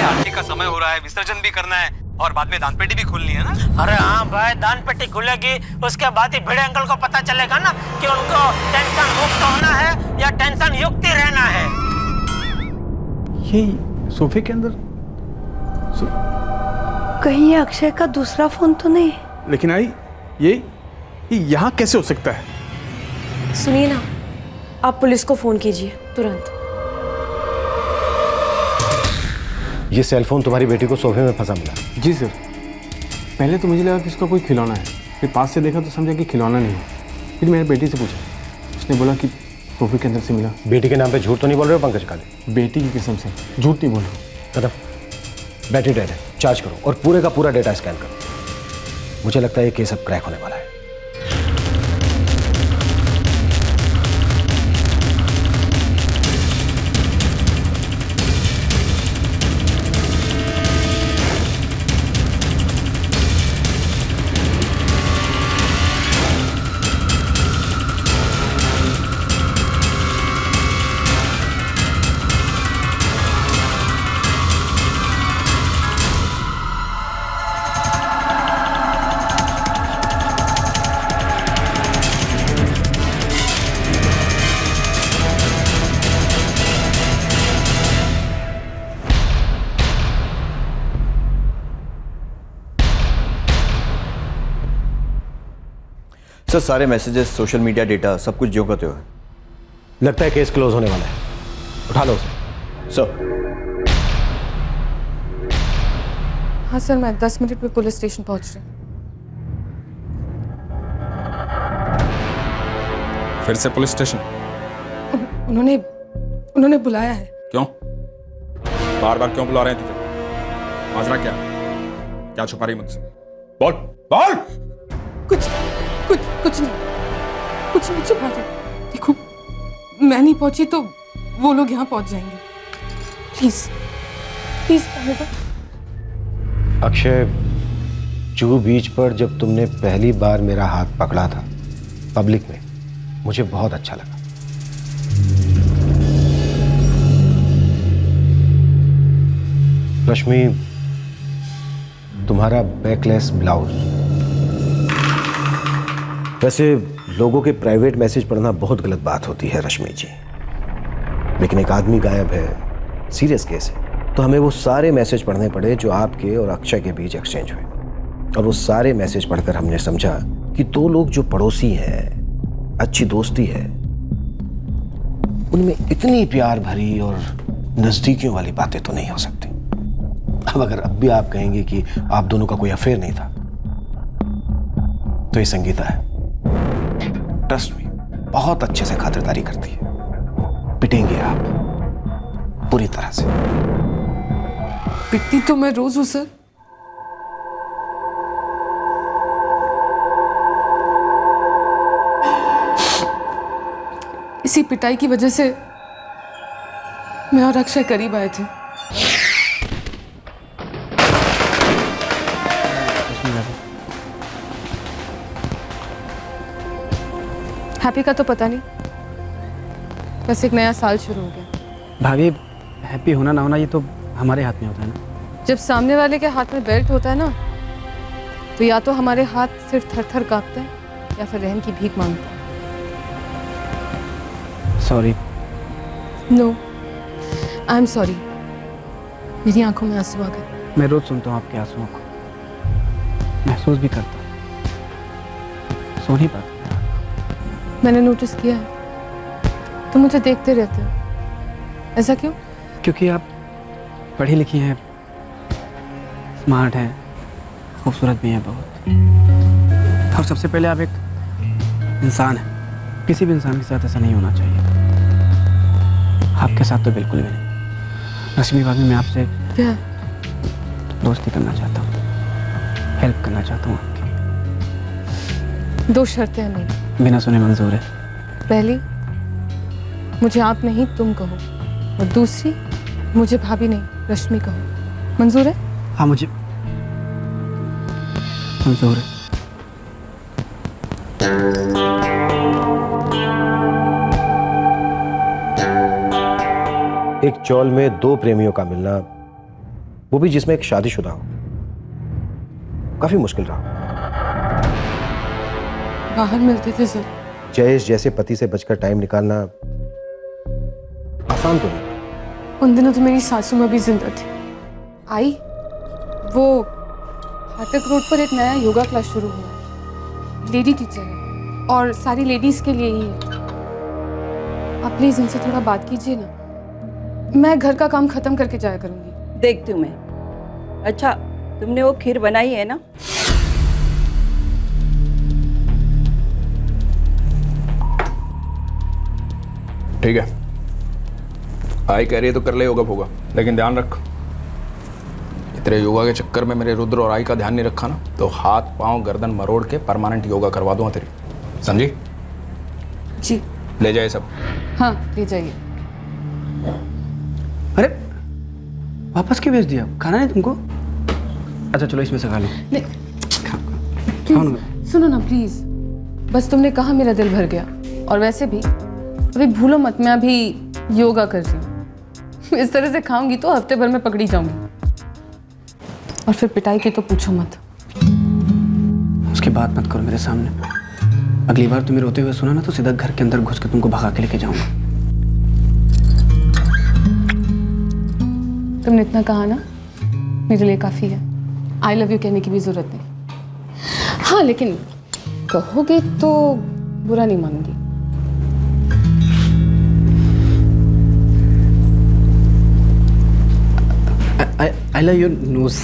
आरती का समय हो रहा है, विसर्जन भी करना है और बाद में दान पेटी भी खोलनी है ना। अरे हाँ भाई, दान पेटी खुलेगी, उसके बाद ही भिड़े अंकल को पता चलेगा ना कि उनको टेंशन मुक्त होना है या टेंशन युक्त ही रहना है। ये सोफे के अंदर कहीं ये अक्षय का दूसरा फोन तो नहीं? लेकिन आई, ये यहाँ कैसे हो सकता है? सुनिए ना, आप पुलिस को फोन कीजिए तुरंत। ये सेलफोन तुम्हारी बेटी को सोफे में फंसा मिला? जी सर। पहले तो मुझे लगा कि इसका कोई खिलौना है, फिर पास से देखा तो समझा कि खिलौना नहीं है। फिर मैंने बेटी से पूछा, उसने बोला कि सोफे के अंदर से मिला। बेटी के नाम पे झूठ तो नहीं बोल रहे हो पंकज काले? बेटी की कसम से झूठ नहीं बोल रहा। कदम, बैटरी डेड है, चार्ज करो और पूरे का पूरा डेटा स्कैन करो। मुझे लगता है ये केस अब क्रैक होने वाला है। सर सारे मैसेजेस, सोशल मीडिया डेटा, सब कुछ जो करते हुए लगता है केस क्लोज होने वाला है। उठा लो उसे। सर। हाँ सर, मैं 10 मिनट में पुलिस स्टेशन पहुंच रही हूँ। फिर से पुलिस स्टेशन? उन्होंने बुलाया है। क्यों? बार बार क्यों बुला रहे हैं तुझे? माजरा क्या छुपा रही मुझसे? बोल बोल। कुछ नहीं छुपा दे। देखो, मैं नहीं पहुंची तो वो लोग यहाँ पहुंच जाएंगे। प्लीज जाने दो। अक्षय जुहू बीच पर जब तुमने पहली बार मेरा हाथ पकड़ा था पब्लिक में, मुझे बहुत अच्छा लगा। रश्मि, तुम्हारा बैकलेस ब्लाउज। वैसे लोगों के प्राइवेट मैसेज पढ़ना बहुत गलत बात होती है रश्मि जी, लेकिन एक आदमी गायब है, सीरियस केस है, तो हमें वो सारे मैसेज पढ़ने पड़े जो आपके और अक्षय के बीच एक्सचेंज हुए। और वो सारे मैसेज पढ़कर हमने समझा कि दो लोग जो पड़ोसी हैं, अच्छी दोस्ती है, उनमें इतनी प्यार भरी और नजदीकियों वाली बातें तो नहीं हो सकती। अब अगर अब भी आप कहेंगे कि आप दोनों का कोई अफेयर नहीं था, तो ये संगीता है। ट्रस्ट मी, बहुत अच्छे से खातिरदारी करती है। पिटेंगे आप पूरी तरह से। पिटती तो मैं रोज हूं सर। इसी पिटाई की वजह से मैं और अक्षय करीब आए थे। हैप्पी का तो पता नहीं, बस एक नया साल शुरू हो गया। भाभी, हैप्पी होना ना होना ये तो हमारे हाथ में होता है ना। जब सामने वाले के हाथ में बेल्ट होता है ना, तो या तो हमारे हाथ सिर्फ थर थर कांपते हैं या फिर रहम की भीख मांगते हैं। Sorry. No, I am sorry. मेरी आंखों में आंसू आ गए। मैं रोज सुनता हूँ आपके आंसुओं को, महसूस भी करता हूँ, सो नहीं पाता। मैंने नोटिस किया है, तुम मुझे देखते रहते हो। ऐसा क्यों? क्योंकि आप पढ़ी लिखी हैं, स्मार्ट हैं, खूबसूरत भी हैं बहुत, और सबसे पहले आप एक इंसान हैं। किसी भी इंसान के साथ ऐसा नहीं होना चाहिए, आपके साथ तो बिल्कुल भी नहीं। रश्मि भाभी, मैं आपसे क्या दोस्ती करना चाहता हूँ, हेल्प करना चाहता हूँ आपकी। दो शर्तें हैं मेरी। बिना सुने मंजूर है। पहली, मुझे आप नहीं तुम कहो, और दूसरी, मुझे भाभी नहीं रश्मि कहो। मंजूर है? हाँ, मुझे मंजूर है। एक चौल में दो प्रेमियों का मिलना, वो भी जिसमें एक शादीशुदा हो, काफी मुश्किल रहा। बाहर मिलते थे सर। जयेश जैसे पति से बचकर टाइम निकालना आसान तो नहीं। उन दिनों तो मेरी सासू माँ भी जिंदा थी। आई, वो फाटक रोड पर एक नया योगा क्लास शुरू हुआ, लेडी टीचर है और सारी लेडीज के लिए ही है। आप प्लीज इनसे थोड़ा बात कीजिए ना, मैं घर का काम खत्म करके जाया करूंगी। देखती हूँ मैं। अच्छा, तुमने वो खीर बनाई है ना? ठीक है, आई कह रही है तो कर ले योगा फोगा, लेकिन ध्यान रख, तेरे योगा के चक्कर में मेरे रुद्र और आई का ध्यान नहीं रखा ना, तो हाथ पांव गर्दन मरोड़ के परमानेंट योगा करवा दूंगा तेरी, समझी? जी। ले जाए सब। हाँ, ले जाइए। अरे वापस क्यों भेज दिया? खाना नहीं तुमको? अच्छा चलो, इसमें से खा लो। प्लीज सुनो ना प्लीज, बस तुमने कहा मेरा दिल भर गया। और वैसे भी अभी भूलो मत, मैं अभी योगा कर रही हूँ। इस तरह से खाऊंगी तो हफ्ते भर में पकड़ी जाऊंगी, और फिर पिटाई की तो पूछो मत। उसकी बात मत करो मेरे सामने। अगली बार तुम्हें रोते हुए सुना ना, तो सीधा घर के अंदर घुस के तुमको भगा के लेके जाऊंगा। तुमने इतना कहा ना, मेरे लिए काफी है। आई लव यू कहने की भी जरूरत नहीं। हाँ, लेकिन कहोगे तो बुरा नहीं मानूंगी। I love your nose.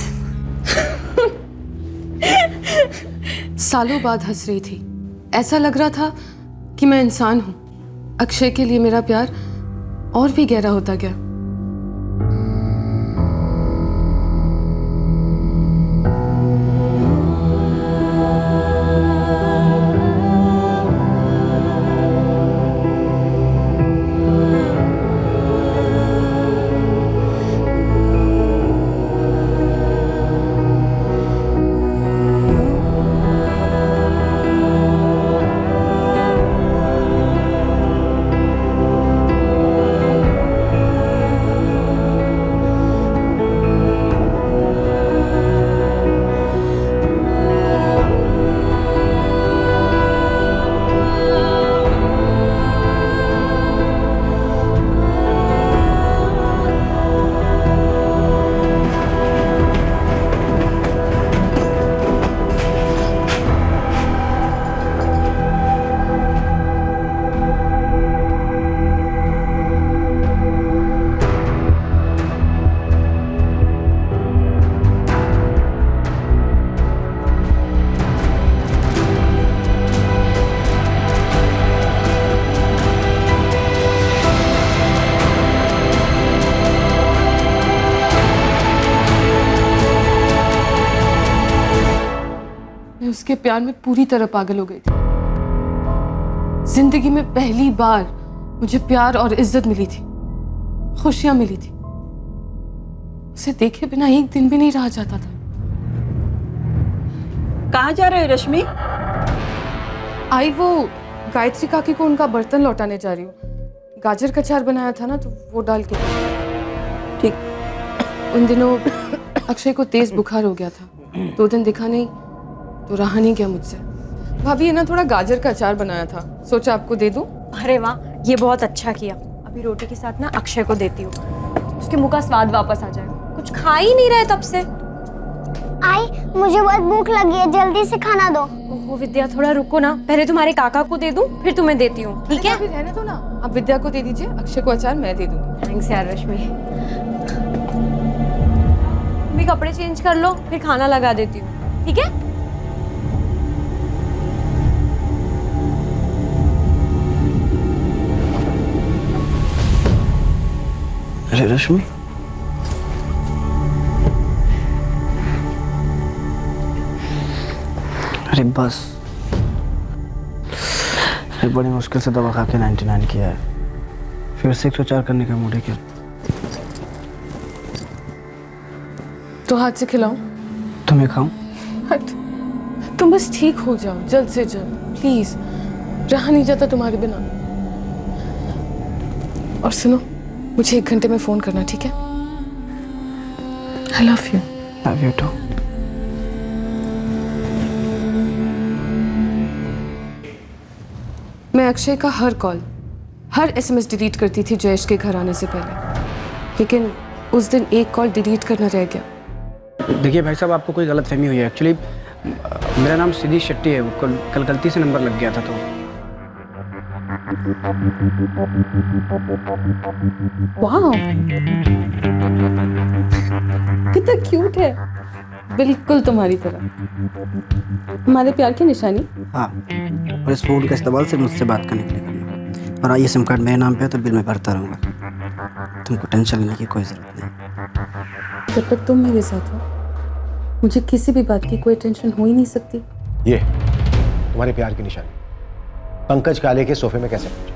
सालों बाद हंस रही थी, ऐसा लग रहा था कि मैं इंसान हूं। अक्षय के लिए मेरा प्यार और भी गहरा होता गया। उसके प्यार में पूरी तरह पागल हो गई थी। जिंदगी में पहली बार मुझे प्यार और इज्जत मिली थी, खुशियां मिली थी। उसे देखे बिना एक दिन भी नहीं रहा जाता था। कहाँ जा रहे हो रश्मि? आई वो गायत्री काकी को उनका बर्तन लौटाने जा रही हूँ। गाजर का अचार बनाया था ना, तो वो डाल के। ठीक। उन दिनों अक्षय को तेज बुखार हो गया था, 2 दिन दिखा नहीं तो रहा नहीं गया मुझसे। भाभी ये ना थोड़ा गाजर का अचार बनाया था, सोचा आपको दे दूं। अरे वाह, ये बहुत अच्छा किया। अभी रोटी के साथ ना अक्षय को देती हूँ, उसके मुंह का स्वाद वापस आ जाएगा। कुछ खा ही नहीं रहे तब से। आई, मुझे बहुत भूख लगी है, जल्दी से खाना दो। ओहो विद्या, थोड़ा रुको ना, पहले तुम्हारे काका को दे दूं, फिर तुम्हें देती हूँ, ठीक है? अभी रहने दो ना, आप विद्या को दे दीजिए, अक्षय को अचार मैं दे दूंगी। थैंक्स यार रश्मि। तुम कपड़े चेंज कर लो, फिर खाना लगा देती हूँ, ठीक है? अरे रश्मि, अरे बस, अरे बड़ी मुश्किल से दवा खा के 99 किया है, फिर से 104 करने का मूड है क्या? तो हाथ से खिलाऊं? तुम्हें खाऊं? हट, तुम बस ठीक हो जाओ जल्द से जल्द, प्लीज। रहा नहीं जाता तुम्हारे बिना। और सुनो, मुझे 1 घंटे में फोन करना, ठीक है? I love you. Love you too. मैं अक्षय का हर कॉल, हर SMS डिलीट करती थी जयेश के घर आने से पहले, लेकिन उस दिन एक कॉल डिलीट करना रह गया। देखिए भाई साहब, आपको कोई गलतफहमी हुई है। एक्चुअली मेरा नाम सिद्धि शेट्टी है, वो कल गलती से नंबर लग गया था। तो वाह, कितना क्यूट है, बिल्कुल तुम्हारी तरह। हमारे प्यार की निशानी। हाँ, और इस फोन का इस्तेमाल सिर्फ मुझसे बात करने के लिए करना। और ये सिम कार्ड मेरे नाम पे है तो बिल मैं भरता रहूँगा। तुमको टेंशन लेने की कोई ज़रूरत नहीं। जब तक तुम मेरे साथ हो, मुझे किसी भी बात की कोई टेंशन हो ही नहीं सकती। ये तुम्हारे प्यार की निशानी पंकज काले के सोफे में कैसे पहुंचे?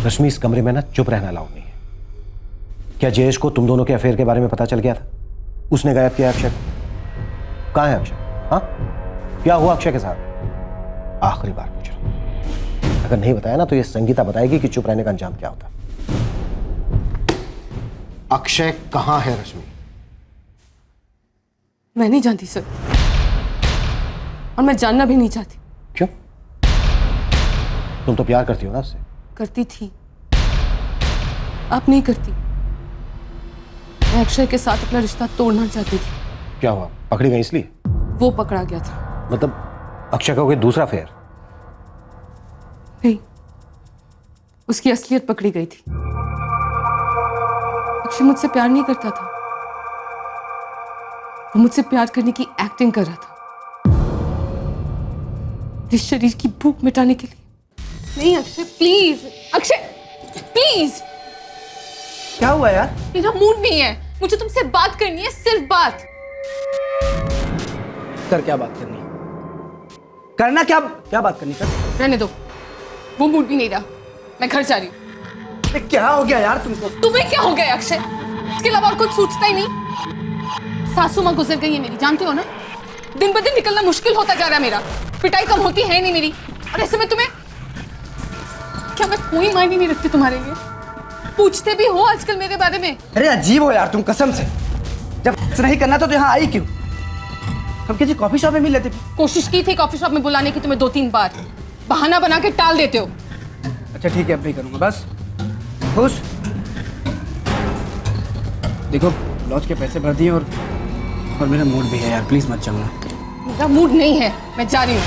रश्मि, इस कमरे में ना चुप रहना अलाउड नहीं है। क्या जयेश को तुम दोनों के अफेयर के बारे में पता चल गया था? उसने गायब किया अक्षय को। कहाँ है अक्षय? हाँ, क्या हुआ अक्षय के साथ? आखिरी बार पूछ रहा हूं। अगर नहीं बताया ना तो ये संगीता बताएगी कि चुप रहने का अंजाम क्या होता। अक्षय कहाँ है रश्मि? मैं नहीं जानती सर, और मैं जानना भी नहीं चाहती। क्यों? तुम तो प्यार करती हो ना उससे। करती थी, अब नहीं करती। मैं अक्षय के साथ अपना रिश्ता तोड़ना चाहती थी। क्या हुआ, पकड़ी गई इसलिए? वो पकड़ा गया था। मतलब अक्षय का कोई दूसरा अफेयर? नहीं, उसकी असलियत पकड़ी गई थी। अक्षय मुझसे प्यार नहीं करता था, वो मुझसे प्यार करने की एक्टिंग कर रहा था, इस शरीर की भूख मिटाने के लिए। नहीं अक्षय, प्लीज, अक्षय प्लीज। क्या हुआ यार? मेरा मूड नहीं है, मुझे तुमसे बात करनी है, सिर्फ बात। कर क्या बात करनी? करना क्या बात करनी? कर। रहने दो, वो मूड भी नहीं रहा, मैं घर जा रही हूँ। क्या हो गया यार तुमको? तुम्हें क्या हो गया अक्षय? इसके अलावा और कुछ सोचता ही नहीं। सासू माँ गुजर गई है मेरी, जानती हो ना? दिन ब दिन निकलना मुश्किल होता जा रहा है मेरा, पिटाई कम होती है नहीं मेरी, और ऐसे में तुम्हें, क्या मैं कोई मायने नहीं रखती तुम्हारे लिए? पूछते भी हो आजकल मेरे बारे में? अरे अजीब हो यार तुम, कसम से। जब नहीं करना तो यहाँ आई क्यों? हम किसी कॉफी शॉप में मिल लेते। कोशिश की थी कॉफी शॉप में बुलाने की तुम्हें 2-3 बार, बहाना बना के टाल देते हो। अच्छा ठीक है, अब नहीं करूंगा, बस खुश। देखो लॉज के पैसे भर दिए और मेरा मूड भी है यार, प्लीज मत जाओ। मेरा मूड नहीं है, मैं जा रही हूँ।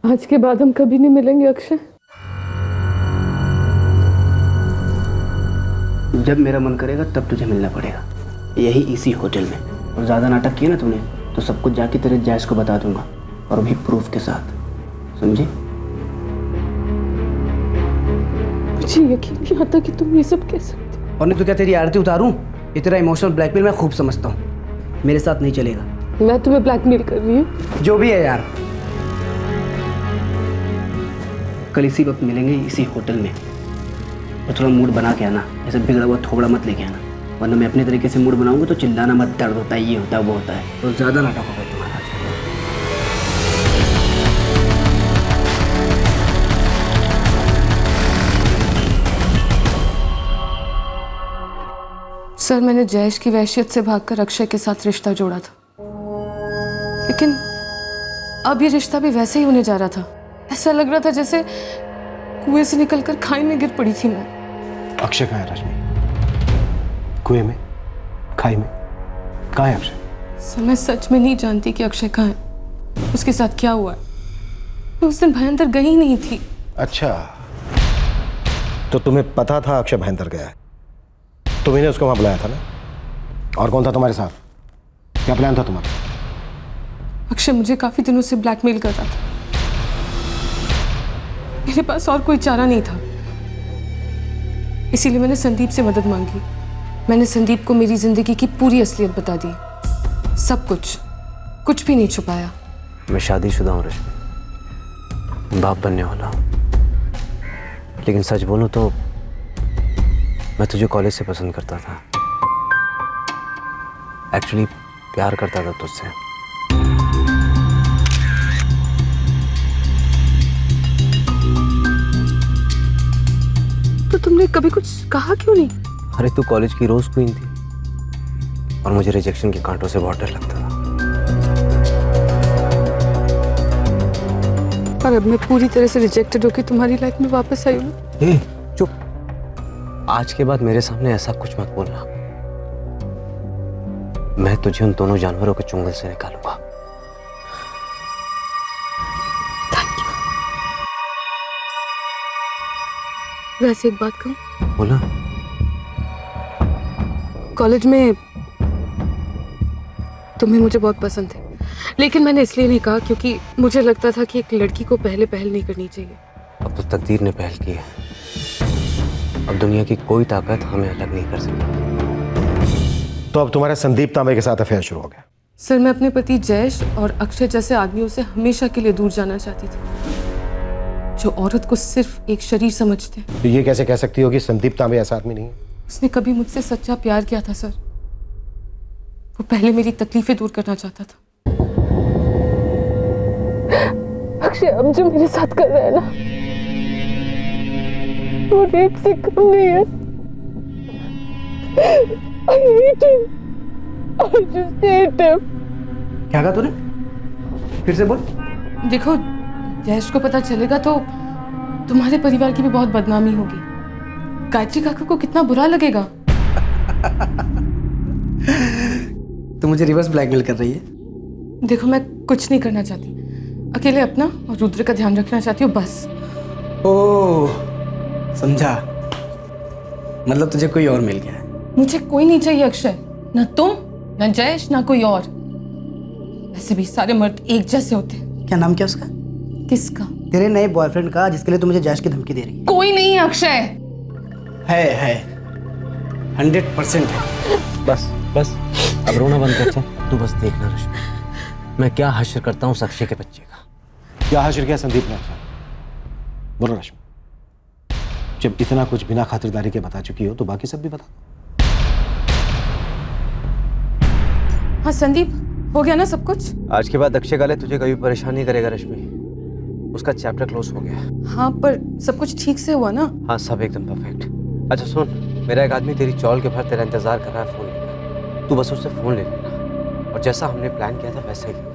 आज के बाद हम कभी नहीं मिलेंगे अक्षय। जब मेरा मन करेगा तब तुझे मिलना पड़ेगा, यही इसी होटल में। और ज्यादा नाटक किया ना तूने तो सब कुछ जाके तेरे जैस को बता दूंगा, और भी प्रूफ के साथ, समझी? मुझे यकीन नहीं आता कि तुम ये सब कह सकते। और नहीं तो क्या तेरी आरती उतारूं? ये तेरा इमोशनल ब्लैकमेल मैं खूब समझता हूँ, मेरे साथ नहीं चलेगा। मैं तुम्हें ब्लैकमेल कर रही हूँ? जो भी है यार, कल इसी वक्त मिलेंगे इसी होटल में, और थोड़ा मूड बना के आना, ऐसे बिगड़ा हुआ थोबड़ा मत लेके आना, वरना मैं अपने तरीके से मूड बनाऊंगा तो चिल्लाना मत, दर्द होता है, ये होता है, वो होता है, तो ज़्यादा नाटक होगा तुम्हारा। सर, मैंने जयेश की वहशियत से भागकर अक्षय के साथ रिश्ता जोड़ा था, लेकिन अब ये रिश्ता भी वैसे ही होने जा रहा था। ऐसा लग रहा था जैसे कुएं से निकलकर खाई में गिर पड़ी थी मैं। अक्षय कहाँ है रश्मि? कुएं में? खाई में? कहाँ है अक्षय? सर, मैं सच में नहीं जानती कि अक्षय कहाँ है, उसके साथ क्या हुआ है। मैं उस दिन भयंकर गई नहीं थी। अच्छा, तो तुम्हें पता था अक्षय भयंतर गया है? तुम्ही ने उसको वहां बुलाया था ना? और कौन था तुम्हारे साथ? क्या प्लान था तुम्हारा? अक्षय मुझे काफी दिनों से ब्लैकमेल कर रहा था, मेरे पास और कोई चारा नहीं था, इसीलिए मैंने संदीप से मदद मांगी। मैंने संदीप को मेरी जिंदगी की पूरी असलियत बता दी, सब कुछ भी नहीं छुपाया। मैं शादीशुदा हूँ रश्मि, बाप बनने वाला हूँ, लेकिन सच बोलूँ तो मैं तुझे कॉलेज से पसंद करता था। एक्चुअली प्यार करता था तुझसे। तो तुमने कभी कुछ कहा क्यों नहीं? अरे तू कॉलेज की रोज क्वीन थी और मुझे रिजेक्शन के कांटों से बहुत डर लगता था। और अब मैं पूरी तरह से रिजेक्टेड होकर तुम्हारी लाइफ में वापस आई हूँ। चुप, आज के बाद मेरे सामने ऐसा कुछ मत बोलना। मैं तुझे उन दोनों जानवरों के चुंगल से निकालूंगा। वैसे एक बात कहूं? बोला। कॉलेज में तुम्हें मुझे बहुत पसंद थे, लेकिन मैंने इसलिए नहीं कहा क्योंकि मुझे लगता था कि एक लड़की को पहले पहल नहीं करनी चाहिए। अब तो तकदीर ने पहल की है, अब दुनिया की कोई ताकत हमें अलग नहीं कर सकती। तो अब तुम्हारे संदीप तांबे के साथ अफेयर शुरू हो गया? सर, मैं अपने पति जयेश और अक्षय जैसे आदमियों से हमेशा के लिए दूर जाना चाहती थी, जो औरत को सिर्फ एक शरीर समझते। तो ये कैसे कह सकती हो कि संदीप तांबे ऐसा आदमी नहीं है? उसने कभी मुझसे सच्चा प्यार किया था सर, वो पहले मेरी तकलीफें दूर करना चाहता था। अक्षय अब जो मेरे साथ कर रहा है ना, वो रेप से कम नहीं है। I hate him. I just hate him. क्या कहा तूने? फिर से बोल। देखो, जयेश को पता चलेगा तो तुम्हारे परिवार की भी बहुत बदनामी होगी। गायत्री काका को कितना बुरा लगेगा। तो मुझे रिवर्स ब्लैकमेल कर रही है? देखो, मैं कुछ नहीं करना चाहती, अकेले अपना और रुद्र का ध्यान रखना चाहती हूँ बस। ओह, समझा, मतलब तुझे कोई और मिल गया है? मुझे कोई नहीं चाहिए अक्षय, ना तुम ना जयेश ना कोई और। वैसे भी सारे मर्द एक जैसे होते हैं। क्या नाम क्या उसका? किसका? तेरे नए बॉयफ्रेंड का, जिसके लिए तू मुझे जयेश की धमकी दे रही है। कोई नहीं है अक्षय। है 100% है। बस अब रोना बंद कर। चल तू बस देखना रश्मि, मैं क्या हश्र करता हूँ उस अक्षय के बच्चे का। क्या हश्र किया संदीप ने? बोलो रश्मि, जब इतना कुछ बिना खातिरदारी के बता चुकी हो तो बाकी सब भी बता। हाँ संदीप, हो गया ना सब कुछ? आज के बाद अक्षय काले तुझे कभी परेशान नहीं करेगा रश्मि, उसका चैप्टर क्लोज हो गया। हाँ, पर सब कुछ ठीक से हुआ ना? हाँ, सब एकदम परफेक्ट। अच्छा सुन, मेरा एक आदमी तेरी चौल के भर तेरा इंतजार कर रहा है फोन लेकर, तू बस उससे फोन ले लेना और जैसा हमने प्लान किया था वैसा ही लेना।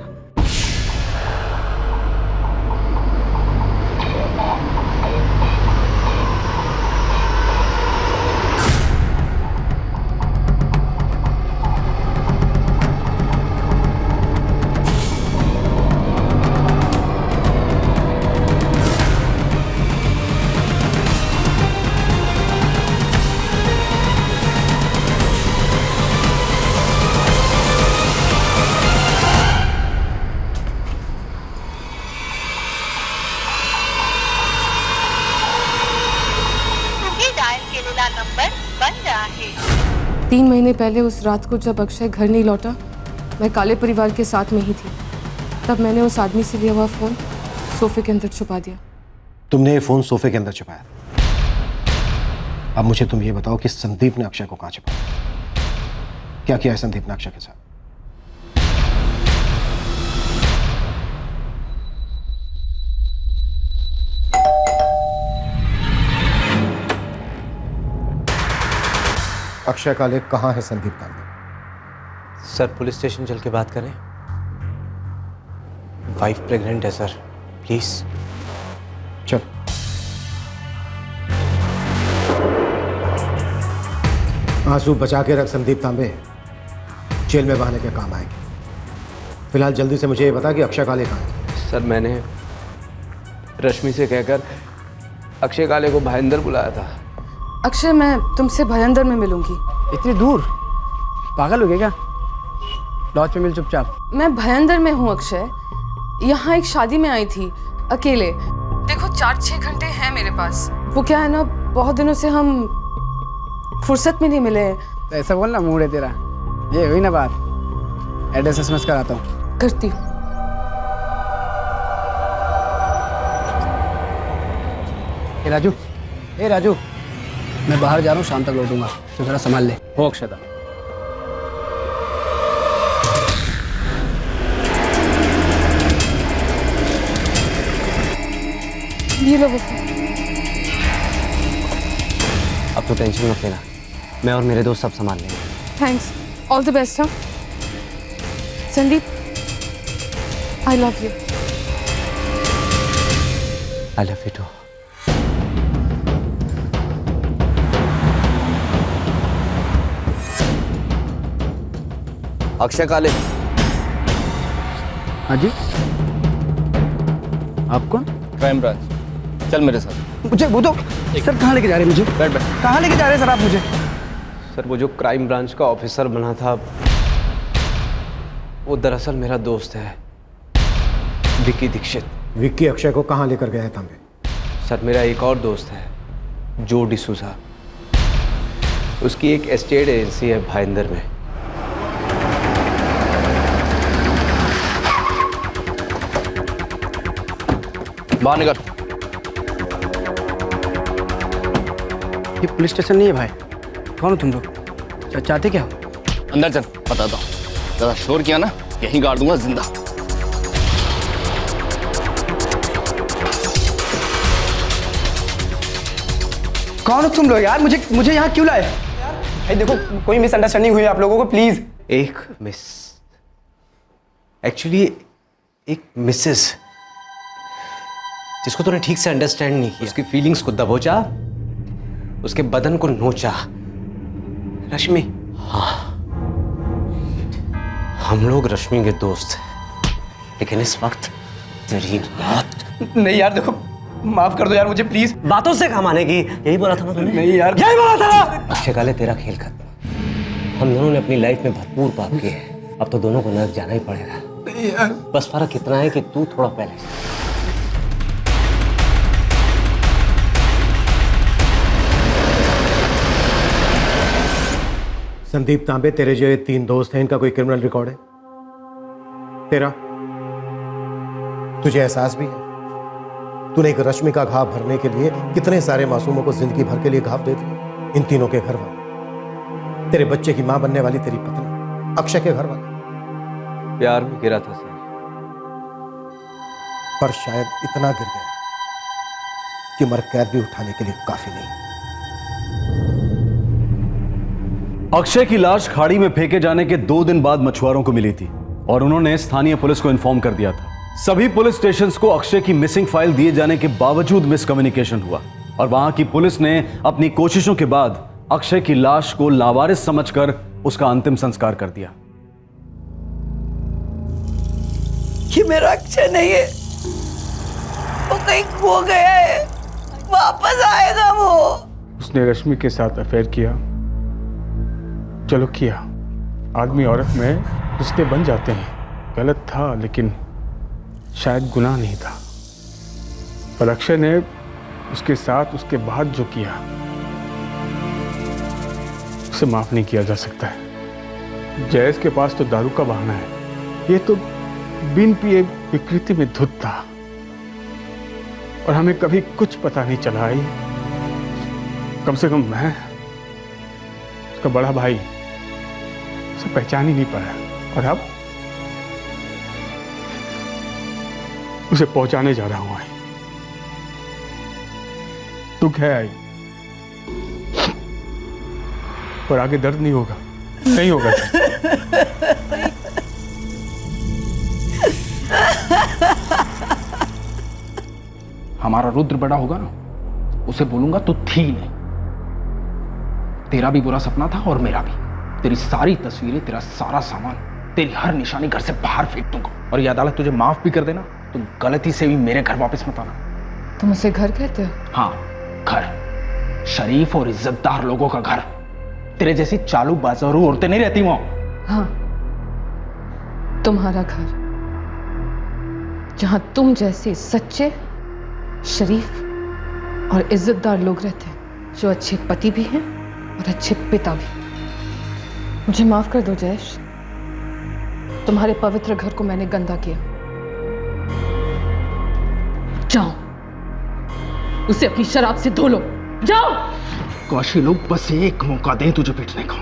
3 महीने पहले उस रात को जब अक्षय घर नहीं लौटा, मैं काले परिवार के साथ में ही थी। तब मैंने उस आदमी से लिया हुआ फ़ोन सोफे के अंदर छुपा दिया। तुमने ये फ़ोन सोफे के अंदर छुपाया? अब मुझे तुम ये बताओ कि संदीप ने अक्षय को कहाँ छुपाया? क्या किया है संदीप ने अक्षय के साथ? अक्षय काले कहाँ है संदीप तांबे? सर पुलिस स्टेशन चल के बात करें। वाइफ प्रेग्नेंट है सर, प्लीज। चल। आंसू बचा के रख संदीप तांबे, जेल में बहाने के काम आएगी। फिलहाल जल्दी से मुझे ये बता कि अक्षय काले कहाँ है? सर मैंने रश्मि से कहकर अक्षय काले को भाईंदर बुलाया था। अक्षय, मैं तुमसे भयंदर में मिलूंगी। इतनी दूर? पागल हो गए क्या? लॉज पे मिल चुपचाप। मैं भयंदर में हूँ अक्षय। यहाँ एक शादी में आई थी अकेले। देखो 4-6 घंटे हैं मेरे पास। वो क्या है ना, बहुत दिनों से हम फुर्सत में नहीं मिले हैं। तो ऐसा बोलना, मूड है तेरा। ये हुई ना बात। एड्रेस SMS कराता हूँ। करती हूँ। ए राजू, मैं बाहर जा रहा हूँ, शाम तक लौटूंगा, तो जरा संभाल ले। हो अक्षता। ये लो वो। अब तो टेंशन मत लेना, मैं और मेरे दोस्त सब संभाल लेंगे। Thanks, all the best. हाँ Sandeep, I love you. I love you too. Akshay Kale. हाँ जी, आप कौन? क्राइम ब्रांच, चल मेरे साथ। मुझे वो तो सर कहाँ लेके जा रहे हैं? मुझे बैठ बैठ। कहाँ लेके जा रहे हैं सर आप मुझे? सर वो जो क्राइम ब्रांच का ऑफिसर बना था, वो दरअसल मेरा दोस्त है, विक्की दीक्षित। विक्की अक्षय को कहाँ लेकर गया है तांबे? सर मेरा एक और दोस्त है, जो डिसूजा। उसकी एक एस्टेट एजेंसी है भाईंदर में। बाहर निकल। ये पुलिस स्टेशन नहीं है भाई। कौन हो तुम लोग? चाहते क्या हो? अंदर चल, बताता हूँ। ज़्यादा शोर किया ना, यहीं गाड़ दूंगा जिंदा। कौन हो तुम लोग यार? मुझे यहाँ क्यों लाए? भाई देखो, कोई मिसअंडरस्टैंडिंग हुई आप लोगों को, प्लीज। एक मिस, एक्चुअली एक मिसेस, जिसको तूने ठीक से अंडरस्टैंड नहीं किया। उसकी फीलिंग्स को दबोचा, उसके बदन को नोचा। रश्मि। हाँ, हम लोग रश्मि के दोस्त हैं, लेकिन इस वक्त तेरी बात। नहीं यार देखो, माफ कर दो यार मुझे प्लीज। बातों से काम आने की, यही बोला था ना तुमने? नहीं यार, यही बोला था ना। अक्षय काले, तेरा खेल खत्म। हम दोनों ने अपनी लाइफ में भरपूर पाप किए हैं, अब तो दोनों को नरक जाना ही पड़ेगा। नहीं यार, बस फर्क इतना है कि तू थोड़ा पहले। संदीप तांबे, तेरे जो ये 3 दोस्त हैं, इनका कोई क्रिमिनल रिकॉर्ड है? तेरा? तुझे एहसास भी है? तूने एक रश्मि का घाव भरने के लिए कितने सारे मासूमों को जिंदगी भर के लिए घाव दे दिए। इन तीनों के घर वाले, तेरे बच्चे की मां बनने वाली तेरी पत्नी, अक्षय के घर वाले। प्यार में गिरा था सर, पर शायद इतना गिर गया कि मर कैद भी उठाने के लिए काफी नहीं। अक्षय की लाश खाड़ी में फेंके जाने के 2 दिन बाद मछुआरों को मिली थी और उन्होंने स्थानीय पुलिस को इन्फॉर्म कर दिया था। सभी पुलिस स्टेशंस को अक्षय की मिसिंग फाइल दिए जाने के बावजूद मिसकम्युनिकेशन हुआ और वहां की पुलिस ने अपनी कोशिशों के बाद अक्षय की लाश को लावारिस समझकर उसका अंतिम संस्कार कर दिया। ये मेरा अक्षय नहीं है, वो कहीं खो गया है, वापस आएगा वो। उसने रश्मि के साथ अफेयर किया, चलो किया। आदमी औरत में रिश्ते बन जाते हैं, गलत था लेकिन शायद गुनाह नहीं था। पर अक्षय ने उसके साथ उसके बाद जो किया, उसे माफ नहीं किया जा सकता है। जयेश के पास तो दारू का बहाना है, ये तो बिन पिए विकृति में धुत था और हमें कभी कुछ पता नहीं चला। आई कम से कम मैं, उसका बड़ा भाई, उसे पहचान ही नहीं पाया और अब उसे पहुंचाने जा रहा हूं। आई दुख है आई, पर आगे दर्द नहीं होगा, नहीं होगा। हमारा रुद्र बड़ा होगा ना, उसे बोलूंगा तू थी नहीं। तेरा भी बुरा सपना था और मेरा भी। तेरी सारी तस्वीरें, तेरा सारा सामान, तेरी हर निशानी घर से बाहर फेंक दूंगा। और ये अदालत तुझे माफ भी कर देना, तुम गलती से भी मेरे घर वापस मत आना। तुम उसे घर कहते हो? हाँ, घर। शरीफ और इज्जतदार लोगों का घर। तेरे जैसी चालू बाजारू औरतें नहीं रहती वहां। हाँ, तुम्हारा घर, जहां तुम जैसे सच्चे, शरीफ और इज्जतदार लोग रहते हैं, जो अच्छे पति भी हैं और अच्छे पिता भी। मुझे माफ कर दो जयेश, तुम्हारे पवित्र घर को मैंने गंदा किया। जाओ, उसे अपनी शराब से धो लो, जाओ। काशी लोग बस एक मौका दे तुझे पीटने का।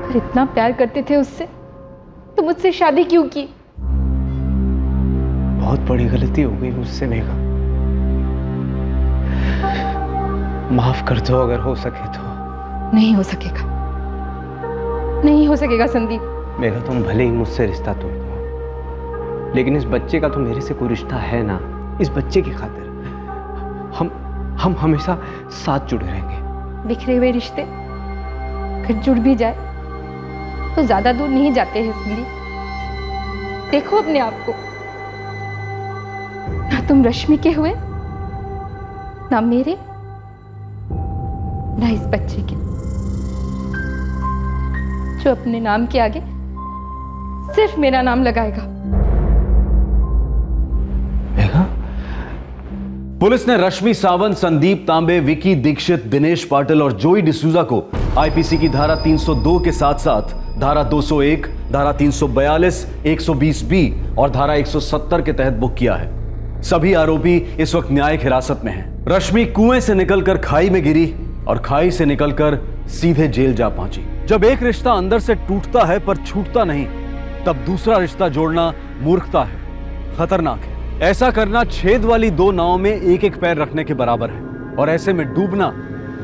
अगर इतना प्यार करते थे उससे तो मुझसे शादी क्यों की? बहुत बड़ी गलती हो गई मुझसे मेघा, माफ कर दो अगर हो सके तो। नहीं हो सकेगा, नहीं हो सकेगा संदीप। मेघा, तुम भले ही मुझसे रिश्ता तोड़ दो, लेकिन इस बच्चे का तो मेरे से कोई रिश्ता है ना। इस बच्चे की खातिर हम हमेशा साथ जुड़े रहेंगे। बिखरे हुए रिश्ते अगर जुड़ भी जाए तो ज्यादा दूर नहीं जाते हैं संदीप। देखो अपने आप को, ना तुम रश्मि के हुए, ना मेरे, ना इस बच्चे के, जो अपने नाम के आगे सिर्फ मेरा नाम लगाएगा। पुलिस ने रश्मि सावंत, संदीप तांबे, विकी दीक्षित, दिनेश पाटिल और जोई डिसूजा को आईपीसी की धारा 302 के साथ साथ धारा 201, धारा 342, 120 बी और धारा 170 के तहत बुक किया है। सभी आरोपी इस वक्त न्यायिक हिरासत में हैं। रश्मि कुएं से निकलकर खाई में गिरी और खाई से निकलकर सीधे जेल जा पहुंची। जब एक रिश्ता अंदर से टूटता है पर छूटता नहीं, तब दूसरा रिश्ता जोड़ना मूर्खता है, खतरनाक है। ऐसा करना छेद वाली दो नाव में एक एक पैर रखने के बराबर है और ऐसे में डूबना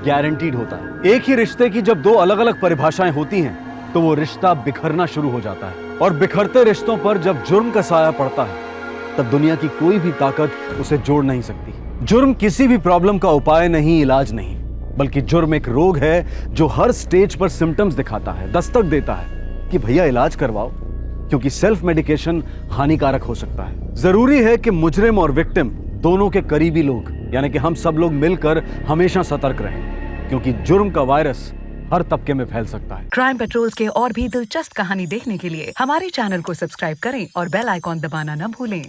गारंटीड होता है। एक ही रिश्ते की जब दो अलग अलग परिभाषाएं होती हैं तो वो रिश्ता बिखरना शुरू हो जाता है और बिखरते रिश्तों पर जब जुर्म का साया पड़ता है तब दुनिया की कोई भी ताकत उसे जोड़ नहीं सकती। जुर्म किसी भी प्रॉब्लम का उपाय नहीं, इलाज नहीं, बल्कि जुर्म एक रोग है जो हर स्टेज पर सिम्टम्स दिखाता है, दस्तक देता है कि भैया इलाज करवाओ, क्योंकि सेल्फ मेडिकेशन हानिकारक हो सकता है। जरूरी है कि मुजरिम और विक्टिम दोनों के करीबी लोग यानी कि हम सब लोग मिलकर हमेशा सतर्क रहें, क्योंकि जुर्म का वायरस हर तबके में फैल सकता है। क्राइम पेट्रोल्स के और भी दिलचस्प कहानी देखने के लिए हमारे चैनल को सब्सक्राइब करें और बेल आइकॉन दबाना न भूलें।